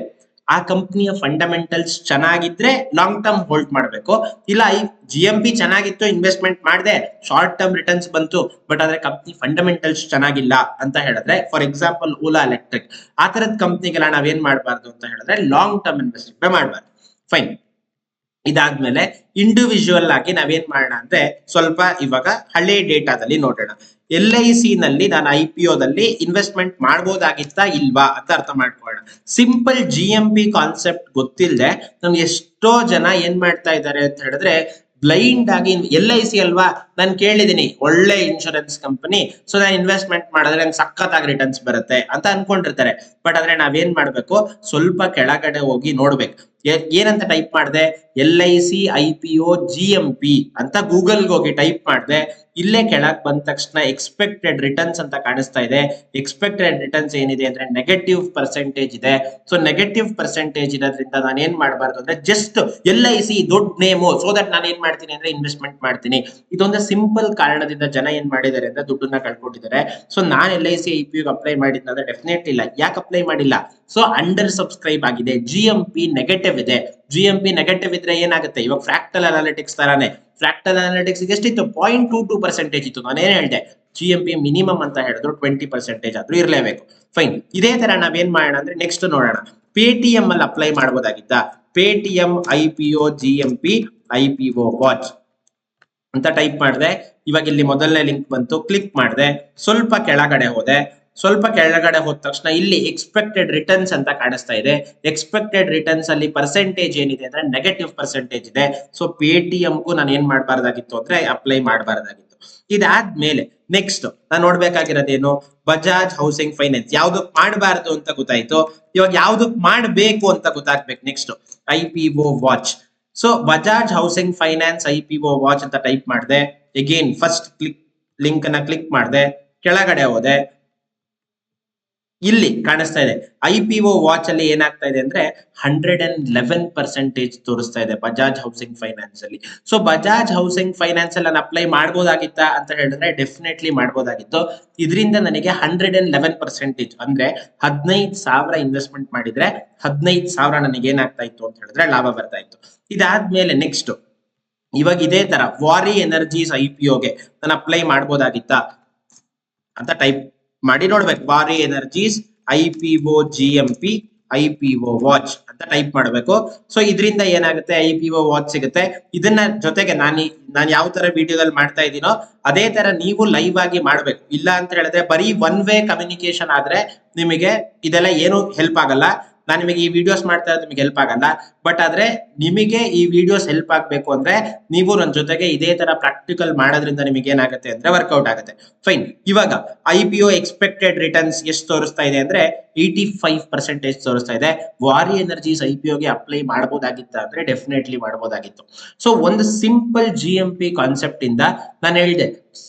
[SPEAKER 1] ಆ ಕಂಪ್ನಿಯ ಫಂಡಮೆಂಟಲ್ಸ್ ಚೆನ್ನಾಗಿದ್ರೆ ಲಾಂಗ್ ಟರ್ಮ್ ಹೋಲ್ಡ್ ಮಾಡಬೇಕು. ಇಲ್ಲ GMP ಚೆನ್ನಾಗಿತ್ತು, ಇನ್ವೆಸ್ಟ್ಮೆಂಟ್ ಮಾಡಿದೆ, ಶಾರ್ಟ್ ಟರ್ಮ್ ರಿಟರ್ನ್ಸ್ ಬಂತು, ಬಟ್ ಆದ್ರೆ ಕಂಪ್ನಿ ಫಂಡಮೆಂಟಲ್ಸ್ ಚೆನ್ನಾಗಿಲ್ಲ ಅಂತ ಹೇಳಿದ್ರೆ, ಫಾರ್ ಎಕ್ಸಾಂಪಲ್ ಓಲಾ ಎಲೆಕ್ಟ್ರಿಕ್, ಆ ತರದ ಕಂಪ್ನಿಗೆಲ್ಲ ನಾವೇನ್ ಮಾಡಬಾರ್ದು ಅಂತ ಹೇಳಿದ್ರೆ ಲಾಂಗ್ ಟರ್ಮ್ ಇನ್ವೆಸ್ಟ್ಮೆಂಟ್ ಮಾಡಬಾರ್ದು. ಫೈನ್. ಇದಾದ್ಮೇಲೆ ಇಂಡಿವಿಜುವಲ್ ಆಗಿ ನಾವೇನ್ ಮಾಡೋಣ ಅಂದ್ರೆ ಸ್ವಲ್ಪ ಇವಾಗ ಹಳೆ ಡೇಟಾದಲ್ಲಿ ನೋಡೋಣ. LIC ನಲ್ಲಿ ನಾನು IPO ದಲ್ಲಿ ಇನ್ವೆಸ್ಟ್ಮೆಂಟ್ ಮಾಡ್ಬೋದಾಗಿತ್ತಾ ಇಲ್ವಾ ಅಂತ ಅರ್ಥ ಮಾಡ್ಕೊಳ್ಳೋಣ. ಸಿಂಪಲ್ GMP ಕಾನ್ಸೆಪ್ಟ್ ಗೊತ್ತಿಲ್ಲದೆ ನಮ್ಗೆ ಎಷ್ಟೋ ಜನ ಏನ್ ಮಾಡ್ತಾ ಇದ್ದಾರೆ ಅಂತ ಹೇಳಿದ್ರೆ ಬ್ಲೈಂಡ್ ಆಗಿ LIC ಅಲ್ವಾ, ನಾನು ಕೇಳಿದೀನಿ ಒಳ್ಳೆ ಇನ್ಶೂರೆನ್ಸ್ ಕಂಪನಿ, ಸೊ ನಾನು ಇನ್ವೆಸ್ಟ್ಮೆಂಟ್ ಮಾಡಿದ್ರೆ ನಂಗೆ ಸಖತ್ತಾಗಿ ರಿಟರ್ನ್ಸ್ ಬರುತ್ತೆ ಅಂತ ಅನ್ಕೊಂಡಿರ್ತಾರೆ. ಬಟ್ ಆದ್ರೆ ನಾವೇನ್ ಮಾಡ್ಬೇಕು, ಸ್ವಲ್ಪ ಕೆಳಗಡೆ ಹೋಗಿ ನೋಡ್ಬೇಕು. ಏನಂತ ಟೈಪ್ ಮಾಡಿದೆ, LIC IPO GMP ಅಂತ ಗೂಗಲ್ಗೆ ಹೋಗಿ ಟೈಪ್ ಮಾಡಿದೆ. ಇಲ್ಲೇ ಕೆಳಗ್ ಬಂದ ತಕ್ಷಣ ಎಕ್ಸ್ಪೆಕ್ಟೆಡ್ ರಿಟರ್ನ್ಸ್ ಅಂತ ಕಾಣಿಸ್ತಾ ಇದೆ. ಎಕ್ಸ್ಪೆಕ್ಟೆಡ್ ರಿಟರ್ನ್ಸ್ ಏನಿದೆ ಅಂದ್ರೆ -% ಇದೆ. ಸೊ -% ಇರೋದ್ರಿಂದ ನಾನು ಏನ್ ಮಾಡಬಾರ್ದು ಅಂದ್ರೆ ಜಸ್ಟ್ LIC ದೊಡ್ಡ ನೇಮು, ಸೊ ದಟ್ ನಾನು ಏನ್ ಮಾಡ್ತೀನಿ ಅಂದ್ರೆ ಇನ್ವೆಸ್ಟ್ಮೆಂಟ್ ಮಾಡ್ತೀನಿ. ಇದೊಂದು ಸಿಂಪಲ್ ಕಾರಣದಿಂದ ಜನ ಏನ್ ಮಾಡಿದ್ದಾರೆ ಅಂದ್ರೆ ದುಡ್ಡನ್ನ ಕಳ್ಕೊಂಡಿದ್ದಾರೆ. ಸೊ ನಾನು LIC IPO ಅಪ್ಲೈ ಮಾಡಿದ್ನಂದ್ರೆ ಡೆಫಿನೆಟ್ ಇಲ್ಲ. ಯಾಕೆ ಅಪ್ಲೈ ಮಾಡಿಲ್ಲ? ಸೊ ಅಂಡರ್ ಸಬ್ಸ್ಕ್ರೈಬ್ ಆಗಿದೆ. GMP ನೆಗೆಟಿವ್ ಇದೆ. GMP ನೆಗೆಟಿವ್ ಇದ್ರೆ ಏನಾಗುತ್ತೆ, ಇವಾಗ ಫ್ರಾಕ್ಟಲ್ ಅನಾಲಿಟಿಕ್ಸ್ ತರಾನೇ, ಫ್ರಾಕ್ಟಲ್ ಅನಾಲಿಟಿಕ್ಸ್ ಎಷ್ಟಿತ್ತು, 0.22% ಇತ್ತು. ನಾನೇನ್ ಹೇಳ್ದೆ, GMP ಮಿನಿಮಮ್ ಅಂತ ಹೇಳಿದ್ರು 20% ಆದ್ರೂ ಇರ್ಲೇಬೇಕು. ಫೈನ್. ಇದೇ ತರ ನಾವೇನ್ ಮಾಡೋಣ ಅಂದ್ರೆ ನೆಕ್ಸ್ಟ್ ನೋಡೋಣ, Paytm ಅಲ್ಲಿ ಅಪ್ಲೈ ಮಾಡಬಹುದಾಗಿತ್ತ. Paytm IPO GMP IPO watch ಅಂತ ಟೈಪ್ ಮಾಡಿದೆ. ಇವಾಗ ಇಲ್ಲಿ ಮೊದಲನೇ ಲಿಂಕ್ ಬಂತು, ಕ್ಲಿಕ್ ಮಾಡಿದೆ. ಸ್ವಲ್ಪ ಕೆಳಗಡೆ ಹೋದೆ. ಸ್ವಲ್ಪ ಕೆಳಗಡೆ ಹೋದ ತಕ್ಷಣ ಇಲ್ಲಿ ಎಕ್ಸ್ಪೆಕ್ಟೆಡ್ ರಿಟರ್ನ್ಸ್ ಅಂತ ಕಾಣಿಸ್ತಾ ಇದೆ. ಎಕ್ಸ್ಪೆಕ್ಟೆಡ್ ರಿಟರ್ನ್ಸ್ ಅಲ್ಲಿ ಪರ್ಸೆಂಟೇಜ್ ಏನಿದೆ ಅಂದ್ರೆ -% ಇದೆ. ಸೊ Paytmಗೂ ನಾನು ಏನ್ ಮಾಡಬಾರ್ದಾಗಿತ್ತು ಅಂದ್ರೆ ಅಪ್ಲೈ ಮಾಡಬಾರ್ದಾಗಿತ್ತು. ಇದಾದ್ಮೇಲೆ ನೆಕ್ಸ್ಟ್ ನಾನು ನೋಡ್ಬೇಕಾಗಿರೋದೇನು, ಬಜಾಜ್ ಹೌಸಿಂಗ್ ಫೈನಾನ್ಸ್ ಯಾವ್ದಕ್ ಮಾಡಬಾರ್ದು ಅಂತ ಗೊತ್ತಾಯ್ತು. ಇವಾಗ ಯಾವ್ದಕ್ ಮಾಡ್ಬೇಕು ಅಂತ ಗೊತ್ತಾಗ್ಬೇಕು. Next IPO watch. So Bajaj housing finance IPO watch ಅಂತ ಟೈಪ್ ಮಾಡಿದೆ. ಅಗೇನ್ ಫಸ್ಟ್ ಲಿಂಕ್ ಅನ್ನ ಕ್ಲಿಕ್ ಮಾಡಿದೆ. ಕೆಳಗಡೆ ಹೋದೆ. ಇಲ್ಲಿ ಕಾಣಿಸ್ತಾ ಇದೆ IPO ವಾಚ್ ಅಲ್ಲಿ ಏನಾಗ್ತಾ ಇದೆ ಅಂದ್ರೆ 111% ತೋರಿಸ್ತಾ ಇದೆ ಬಜಾಜ್ ಹೌಸಿಂಗ್ ಫೈನಾನ್ಸ್ ಅಲ್ಲಿ. ಸೊ ಬಜಾಜ್ ಹೌಸಿಂಗ್ ಫೈನಾನ್ಸ್ ಅಲ್ಲಿ ನಾನು ಅಪ್ಲೈ ಮಾಡಬಹುದಾಗಿತ್ತ ಅಂತ ಹೇಳಿದ್ರೆ ಡೆಫಿನೆಟ್ಲಿ ಮಾಡಬಹುದಾಗಿತ್ತು. ಇದರಿಂದ ನನಗೆ 111% ಅಂದ್ರೆ 15,000 ಇನ್ವೆಸ್ಟ್ಮೆಂಟ್ ಮಾಡಿದ್ರೆ 15,000 ನನಗೆ ಏನಾಗ್ತಾ ಇತ್ತು ಅಂತ ಹೇಳಿದ್ರೆ ಲಾಭ ಬರ್ತಾ ಇತ್ತು. ಇದಾದ್ಮೇಲೆ ನೆಕ್ಸ್ಟ್ ಇವಾಗ ಇದೇ ತರ ವಾರಿ ಎನರ್ಜೀಸ್ IPOಗೆ ನಾನು ಅಪ್ಲೈ ಮಾಡಬಹುದಾಗಿತ್ತ ಅಂತ ಟೈಪ್ ಮಾಡಿ ನೋಡ್ಬೇಕು. ವಾರಿ energies IPO GMP IPO watch ಅಂತ ಟೈಪ್ ಮಾಡಬೇಕು. ಸೊ ಇದರಿಂದ ಏನಾಗುತ್ತೆ, IPO ವಾಚ್ ಸಿಗುತ್ತೆ. ಇದನ್ನ ಜೊತೆಗೆ ನಾನು ಯಾವ ತರ ವಿಡಿಯೋದಲ್ಲಿ ಮಾಡ್ತಾ ಇದ್ದೀನೋ ಅದೇ ತರ ನೀವು ಲೈವ್ ಆಗಿ ಮಾಡ್ಬೇಕು. ಇಲ್ಲ ಅಂತ ಹೇಳಿದ್ರೆ ಬರೀ ಒನ್ ವೇ ಕಮ್ಯುನಿಕೇಶನ್ ಆದ್ರೆ ನಿಮಗೆ ಇದೆಲ್ಲ ಏನು ಹೆಲ್ಪ್ ಆಗಲ್ಲ. ನಾನು ನಿಮಗೆ ಈ ವಿಡಿಯೋಸ್ ಮಾಡ್ತಾ ಇರೋದು ನಿಮಗೆ ಹೆಲ್ಪ್ ಆಗಲ್ಲ. ಬಟ್ ಆದ್ರೆ ನಿಮಗೆ ಈ ವಿಡಿಯೋಸ್ ಹೆಲ್ಪ್ ಆಗ್ಬೇಕು ಅಂದ್ರೆ ನೀವು ನನ್ನ ಜೊತೆಗೆ ಇದೇ ತರ ಪ್ರಾಕ್ಟಿಕಲ್ ಮಾಡೋದ್ರಿಂದ ನಿಮಗೆ ಏನಾಗುತ್ತೆ ಅಂದ್ರೆ ವರ್ಕೌಟ್ ಆಗುತ್ತೆ. ಫೈನ್. ಇವಾಗ IPO ಎಕ್ಸ್ಪೆಕ್ಟೆಡ್ ರಿಟರ್ನ್ಸ್ ಎಷ್ಟು ತೋರಿಸ್ತಾ ಇದೆ ಅಂದ್ರೆ 85% ತೋರಿಸ್ತಾ ಇದೆ. ವಾರಿ ಎನರ್ಜೀಸ್ IPOಗೆ ಅಪ್ಲೈ ಮಾಡಬಹುದಾಗಿತ್ತ ಅಂದ್ರೆ ಡೆಫಿನೆಟ್ಲಿ ಮಾಡಬಹುದಾಗಿತ್ತು. ಸೊ ಒಂದು ಸಿಂಪಲ್ GMP ಕಾನ್ಸೆಪ್ಟ್ ಇಂದ ನಾನು ಹೇಳಿದೆ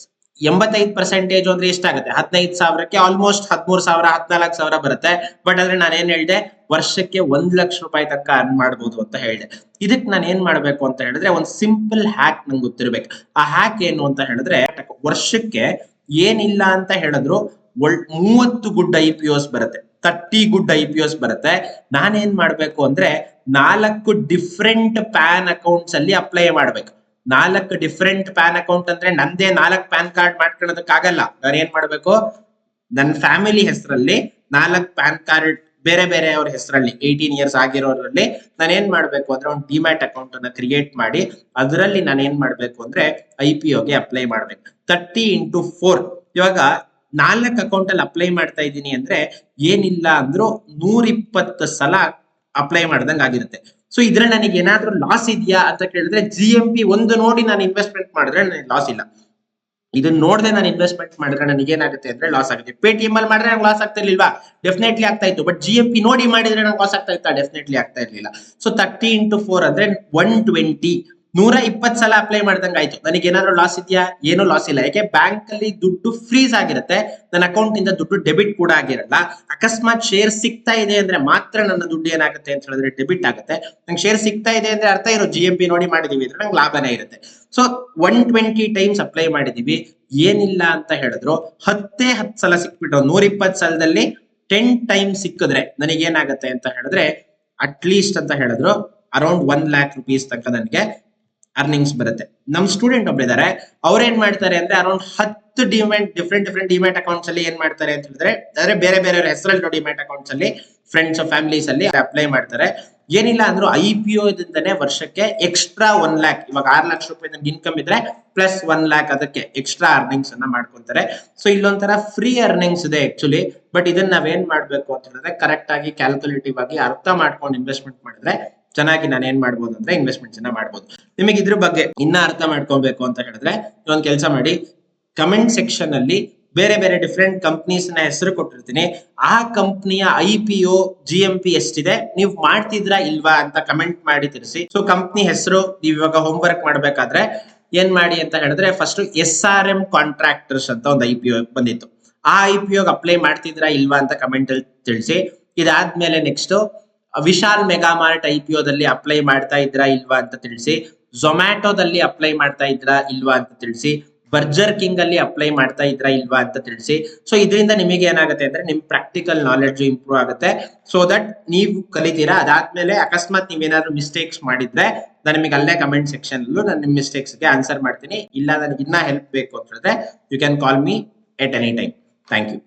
[SPEAKER 1] 85% ಅಂದ್ರೆ ಎಷ್ಟಾಗುತ್ತೆ? 15,000ಕ್ಕೆ ಆಲ್ಮೋಸ್ಟ್ 13,000 14,000 ಬರುತ್ತೆ. ಬಟ್ ಆದ್ರೆ ನಾನು ಏನ್ ಹೇಳಿದೆ, ವರ್ಷಕ್ಕೆ 1 ಲಕ್ಷ ರೂಪಾಯಿ ತನಕ ಅರ್ನ್ ಮಾಡಬಹುದು ಅಂತ ಹೇಳಿದೆ. ಇದಕ್ಕೆ ನಾನು ಏನ್ ಮಾಡ್ಬೇಕು ಅಂತ ಹೇಳಿದ್ರೆ ಒಂದು ಸಿಂಪಲ್ ಹ್ಯಾಕ್ ನಂಗೆ ಗೊತ್ತಿರ್ಬೇಕು. ಆ ಹ್ಯಾಕ್ ಏನು ಅಂತ ಹೇಳಿದ್ರೆ, ವರ್ಷಕ್ಕೆ ಏನಿಲ್ಲ ಅಂತ ಹೇಳಿದ್ರು 30 ಗುಡ್ IPOs ಬರುತ್ತೆ, 30 ಗುಡ್ IPOs ಬರುತ್ತೆ. ನಾನೇನ್ ಮಾಡ್ಬೇಕು ಅಂದ್ರೆ 4 ಡಿಫ್ರೆಂಟ್ ಪ್ಯಾನ್ ಅಕೌಂಟ್ಸ್ ಅಲ್ಲಿ ಅಪ್ಲೈ ಮಾಡ್ಬೇಕು. 4 ಡಿಫ್ರೆಂಟ್ ಪ್ಯಾನ್ ಅಕೌಂಟ್ ಅಂದ್ರೆ ನಂದೇ 4 ಪ್ಯಾನ್ ಕಾರ್ಡ್ ಮಾಡ್ಕೊಳ್ಳೋದಕ್ಕಾಗಲ್ಲ. ನಾನು ಏನ್ ಮಾಡ್ಬೇಕು, ನನ್ನ ಫ್ಯಾಮಿಲಿ ಹೆಸರಲ್ಲಿ 4 ಪ್ಯಾನ್ ಕಾರ್ಡ್ ಬೇರೆ ಬೇರೆ ಅವ್ರ ಹೆಸರಲ್ಲಿ 18 ಇಯರ್ಸ್ ಆಗಿರೋರಲ್ಲಿ ನಾನು ಏನ್ ಮಾಡ್ಬೇಕು ಅಂದ್ರೆ ಒಂದು ಡಿಮ್ಯಾಟ್ ಅಕೌಂಟ್ ಅನ್ನ ಕ್ರಿಯೇಟ್ ಮಾಡಿ ಅದರಲ್ಲಿ ನಾನು ಏನ್ ಮಾಡ್ಬೇಕು ಅಂದ್ರೆ IPOಗೆ ಅಪ್ಲೈ ಮಾಡ್ಬೇಕು. 30 into 4 ಇವಾಗ 4 ಅಕೌಂಟ್ ಅಲ್ಲಿ ಅಪ್ಲೈ ಮಾಡ್ತಾ ಇದ್ದೀನಿ ಅಂದ್ರೆ ಏನಿಲ್ಲ ಅಂದ್ರೂ 120 ಸಲ ಅಪ್ಲೈ ಮಾಡ್ದಂಗ್ ಆಗಿರುತ್ತೆ. ಸೊ ಇದ್ರಲ್ಲಿ ನನಗೆ ಏನಾದ್ರೂ ಲಾಸ್ ಇದೆಯಾ ಅಂತ ಕೇಳಿದ್ರೆ GMP ಒಂದು ನೋಡಿ ನಾನು ಇನ್ವೆಸ್ಟ್ಮೆಂಟ್ ಮಾಡಿದ್ರೆ ನನಗೆ ಲಾಸ್ ಇಲ್ಲ. ಇದನ್ನ ನೋಡದೆ ನಾನು ಇನ್ವೆಸ್ಟ್ಮೆಂಟ್ ಮಾಡಿದ್ರೆ ನನಗೆ ಏನಾಗುತ್ತೆ ಅಂದ್ರೆ ಲಾಸ್ ಆಗುತ್ತೆ. Paytm ಅಲ್ಲಿ ಮಾಡಿದ್ರೆ ನಂಗೆ ಲಾಸ್ ಆಗ್ತಾ ಇರ್ಲಿಲ್ವಾ? ಡೆಫಿನೆಟ್ಲಿ ಆಗ್ತಾ ಇತ್ತು. ಬಟ್ GMP ನೋಡಿ ಮಾಡಿದ್ರೆ ನಂಗೆ ಲಾಸ್ ಆಗ್ತಾ ಇತ್ತಾ? ಡೆಫಿನೆಟ್ಲಿ ಆಗ್ತಾ ಇರ್ಲಿಲ್ಲ. ಸೊ 30 into 4 ಅಂದ್ರೆ 120, 120 ಸಲ ಅಪ್ಲೈ ಮಾಡ್ದಂಗೆ ಆಯ್ತು. ನನಗೆ ಏನಾದ್ರು ಲಾಸ್ ಇದೆಯಾ? ಏನು ಲಾಸ್ ಇಲ್ಲ. ಯಾಕೆ ಬ್ಯಾಂಕ್ ಅಲ್ಲಿ ದುಡ್ಡು ಫ್ರೀಸ್ ಆಗಿರುತ್ತೆ, ನನ್ನ ಅಕೌಂಟ್ ಇಂದ ದುಡ್ಡು ಡೆಬಿಟ್ ಕೂಡ ಆಗಿರಲ್ಲ. ಅಕಸ್ಮಾತ್ ಶೇರ್ ಸಿಗ್ತಾ ಇದೆ ಅಂದ್ರೆ ಮಾತ್ರ ನನ್ನ ದುಡ್ಡು ಏನಾಗುತ್ತೆ ಅಂತ ಹೇಳಿದ್ರೆ ಡೆಬಿಟ್ ಆಗುತ್ತೆ. ನಂಗೆ ಶೇರ್ ಸಿಗ್ತಾ ಇದೆ ಅಂದ್ರೆ ಅರ್ಥ ಇರೋ GMP ನೋಡಿ ಮಾಡಿದೀವಿ ಅಂದ್ರೆ ನಂಗೆ ಲಾಭನೇ ಇರುತ್ತೆ. ಸೊ 120 ಟೈಮ್ಸ್ ಅಪ್ಲೈ ಮಾಡಿದೀವಿ, ಏನಿಲ್ಲ ಅಂತ ಹೇಳಿದ್ರು 10 ಸಲ ಸಿಕ್ಬಿಟ್ಟು 120 ಸಲದಲ್ಲಿ 10 ಟೈಮ್ಸ್ ಸಿಕ್ಕಿದ್ರೆ ನನಗೆ ಏನಾಗುತ್ತೆ ಅಂತ ಹೇಳಿದ್ರೆ ಅಟ್ಲೀಸ್ಟ್ ಅಂತ ಹೇಳಿದ್ರು ಅರೌಂಡ್ 1 lakh rupees ತನಕ ನನಗೆ ಅರ್ನಿಂಗ್ಸ್ ಬರುತ್ತೆ. ನಮ್ ಸ್ಟೂಡೆಂಟ್ ಒಬ್ಬರಿದ್ದಾರೆ, ಅವ್ರೇನ್ ಮಾಡ್ತಾರೆ ಅಂದ್ರೆ ಅರೌಂಡ್ 10 ಡಿಫ್ರೆಂಟ್ ಡಿಮ್ಯಾಟ್ ಅಕೌಂಟ್ಸ್ ಅಲ್ಲಿ ಏನ್ ಮಾಡ್ತಾರೆ ಅಂತ ಹೇಳಿದ್ರೆ, ಅಂದ್ರೆ ಬೇರೆ ಬೇರೆ ಹೆಸರಲ್ಲಿ ಡಿಮ್ಯಾಟ್ ಅಕೌಂಟ್ಸ್ ಅಲ್ಲಿ ಫ್ರೆಂಡ್ಸ್ ಫ್ಯಾಮಿಲೀಸ್ ಅಲ್ಲಿ ಅಪ್ಲೈ ಮಾಡ್ತಾರೆ. ಏನಿಲ್ಲ ಅಂದ್ರೂ IPO ದಿಂದನೇ ವರ್ಷಕ್ಕೆ ಎಕ್ಸ್ಟ್ರಾ 1 lakh, ಇವಾಗ 6 ಲಕ್ಷ ರೂಪಾಯಿ ನನ್ಗೆ ಇನ್ಕಮ್ ಇದ್ರೆ ಪ್ಲಸ್ 1 lakh ಅದಕ್ಕೆ ಎಕ್ಸ್ಟ್ರಾ ಅರ್ನಿಂಗ್ಸ್ ಅನ್ನ ಮಾಡ್ಕೊಂತಾರೆ. ಸೊ ಇಲ್ಲೊಂಥರ ಫ್ರೀ ಅರ್ನಿಂಗ್ಸ್ ಇದೆ ಆಕ್ಚುಲಿ. ಬಟ್ ಇದನ್ನ ನಾವೇನ್ ಮಾಡ್ಬೇಕು ಅಂತ ಹೇಳಿದ್ರೆ ಕರೆಕ್ಟ್ ಆಗಿ ಕ್ಯಾಲ್ಕುಲೇಟಿವ್ ಆಗಿ ಅರ್ಥ ಮಾಡ್ಕೊಂಡು ಇನ್ವೆಸ್ಟ್ಮೆಂಟ್ ಮಾಡಿದ್ರೆ ಚೆನ್ನಾಗಿ ನಾನು ಏನ್ ಮಾಡ್ಬೋದು ಅಂದ್ರೆ ಇನ್ವೆಸ್ಟ್ಮೆಂಟ್ಸ್ ಅನ್ನ ಮಾಡ್ಬೋದು. ನಿಮಗೆ ಇದ್ರ ಬಗ್ಗೆ ಇನ್ನ ಅರ್ಥ ಮಾಡ್ಕೊಬೇಕು ಅಂತ ಹೇಳಿದ್ರೆ ಒಂದು ಕೆಲಸ ಮಾಡಿ, ಕಮೆಂಟ್ ಸೆಕ್ಷನ್ ಅಲ್ಲಿ ಬೇರೆ ಬೇರೆ ಡಿಫ್ರೆಂಟ್ ಕಂಪ್ನೀಸ್ ನ ಹೆಸರು ಕೊಟ್ಟಿರ್ತೀನಿ. ಆ ಕಂಪ್ನಿಯ IPO GMP ಎಷ್ಟಿದೆ, ನೀವು ಮಾಡ್ತಿದ್ರಾ ಇಲ್ವಾ ಅಂತ ಕಮೆಂಟ್ ಮಾಡಿ ತಿಳಿಸಿ. ಸೊ ಕಂಪ್ನಿ ಹೆಸರು ನೀವು ಇವಾಗ ಹೋಮ್ ವರ್ಕ್ ಮಾಡ್ಬೇಕಾದ್ರೆ ಏನ್ ಮಾಡಿ ಅಂತ ಹೇಳಿದ್ರೆ, ಫಸ್ಟ್ SRM ಕಾಂಟ್ರಾಕ್ಟರ್ಸ್ ಅಂತ ಒಂದು IPO ಬಂದಿತ್ತು. ಆ IPO ಅಪ್ಲೈ ಮಾಡ್ತಿದ್ರಾ ಇಲ್ವಾ ಅಂತ ಕಮೆಂಟ್ ಅಲ್ಲಿ ತಿಳಿಸಿ. ಇದಾದ್ಮೇಲೆ ನೆಕ್ಸ್ಟ್ ವಿಶಾಲ್ ಮೆಗಾಮಾರ್ಟ್ IPOದಲ್ಲಿ ಅಪ್ಲೈ ಮಾಡ್ತಾ ಇದ್ರಾ ಇಲ್ವಾ ಅಂತ ತಿಳಿಸಿ. ಝೊಮ್ಯಾಟೋದಲ್ಲಿ ಅಪ್ಲೈ ಮಾಡ್ತಾ ಇದ್ರಾ ಇಲ್ವಾ ಅಂತ ತಿಳಿಸಿ. ಬರ್ಜರ್ ಕಿಂಗ್ ಅಲ್ಲಿ ಅಪ್ಲೈ ಮಾಡ್ತಾ ಇದ್ರಾ ಇಲ್ವಾ ಅಂತ ತಿಳಿಸಿ. ಸೊ ಇದರಿಂದ ನಿಮಗೆ ಏನಾಗುತ್ತೆ ಅಂದ್ರೆ ನಿಮ್ ಪ್ರಾಕ್ಟಿಕಲ್ ನಾಲೆಡ್ಜ್ ಇಂಪ್ರೂವ್ ಆಗುತ್ತೆ. ಸೊ ದಟ್ ನೀವು ಕಲಿತೀರಾ. ಅದಾದ್ಮೇಲೆ ಅಕಸ್ಮಾತ್ ನೀವೇನಾದ್ರು ಮಿಸ್ಟೇಕ್ಸ್ ಮಾಡಿದ್ರೆ ನಾನು ನಿಮಗೆ ಅಲ್ಲೇ ಕಮೆಂಟ್ ಸೆಕ್ಷನ್ ಅಲ್ಲೂ ನಾನು ನಿಮ್ ಮಿಸ್ಟೇಕ್ಸ್ ಗೆ ಆನ್ಸರ್ ಮಾಡ್ತೀನಿ. ಇಲ್ಲ ನನಗೆ ಇನ್ನ ಹೆಲ್ಪ್ ಬೇಕು ಅಂತ ಹೇಳಿದ್ರೆ you can call me at any time. Thank you.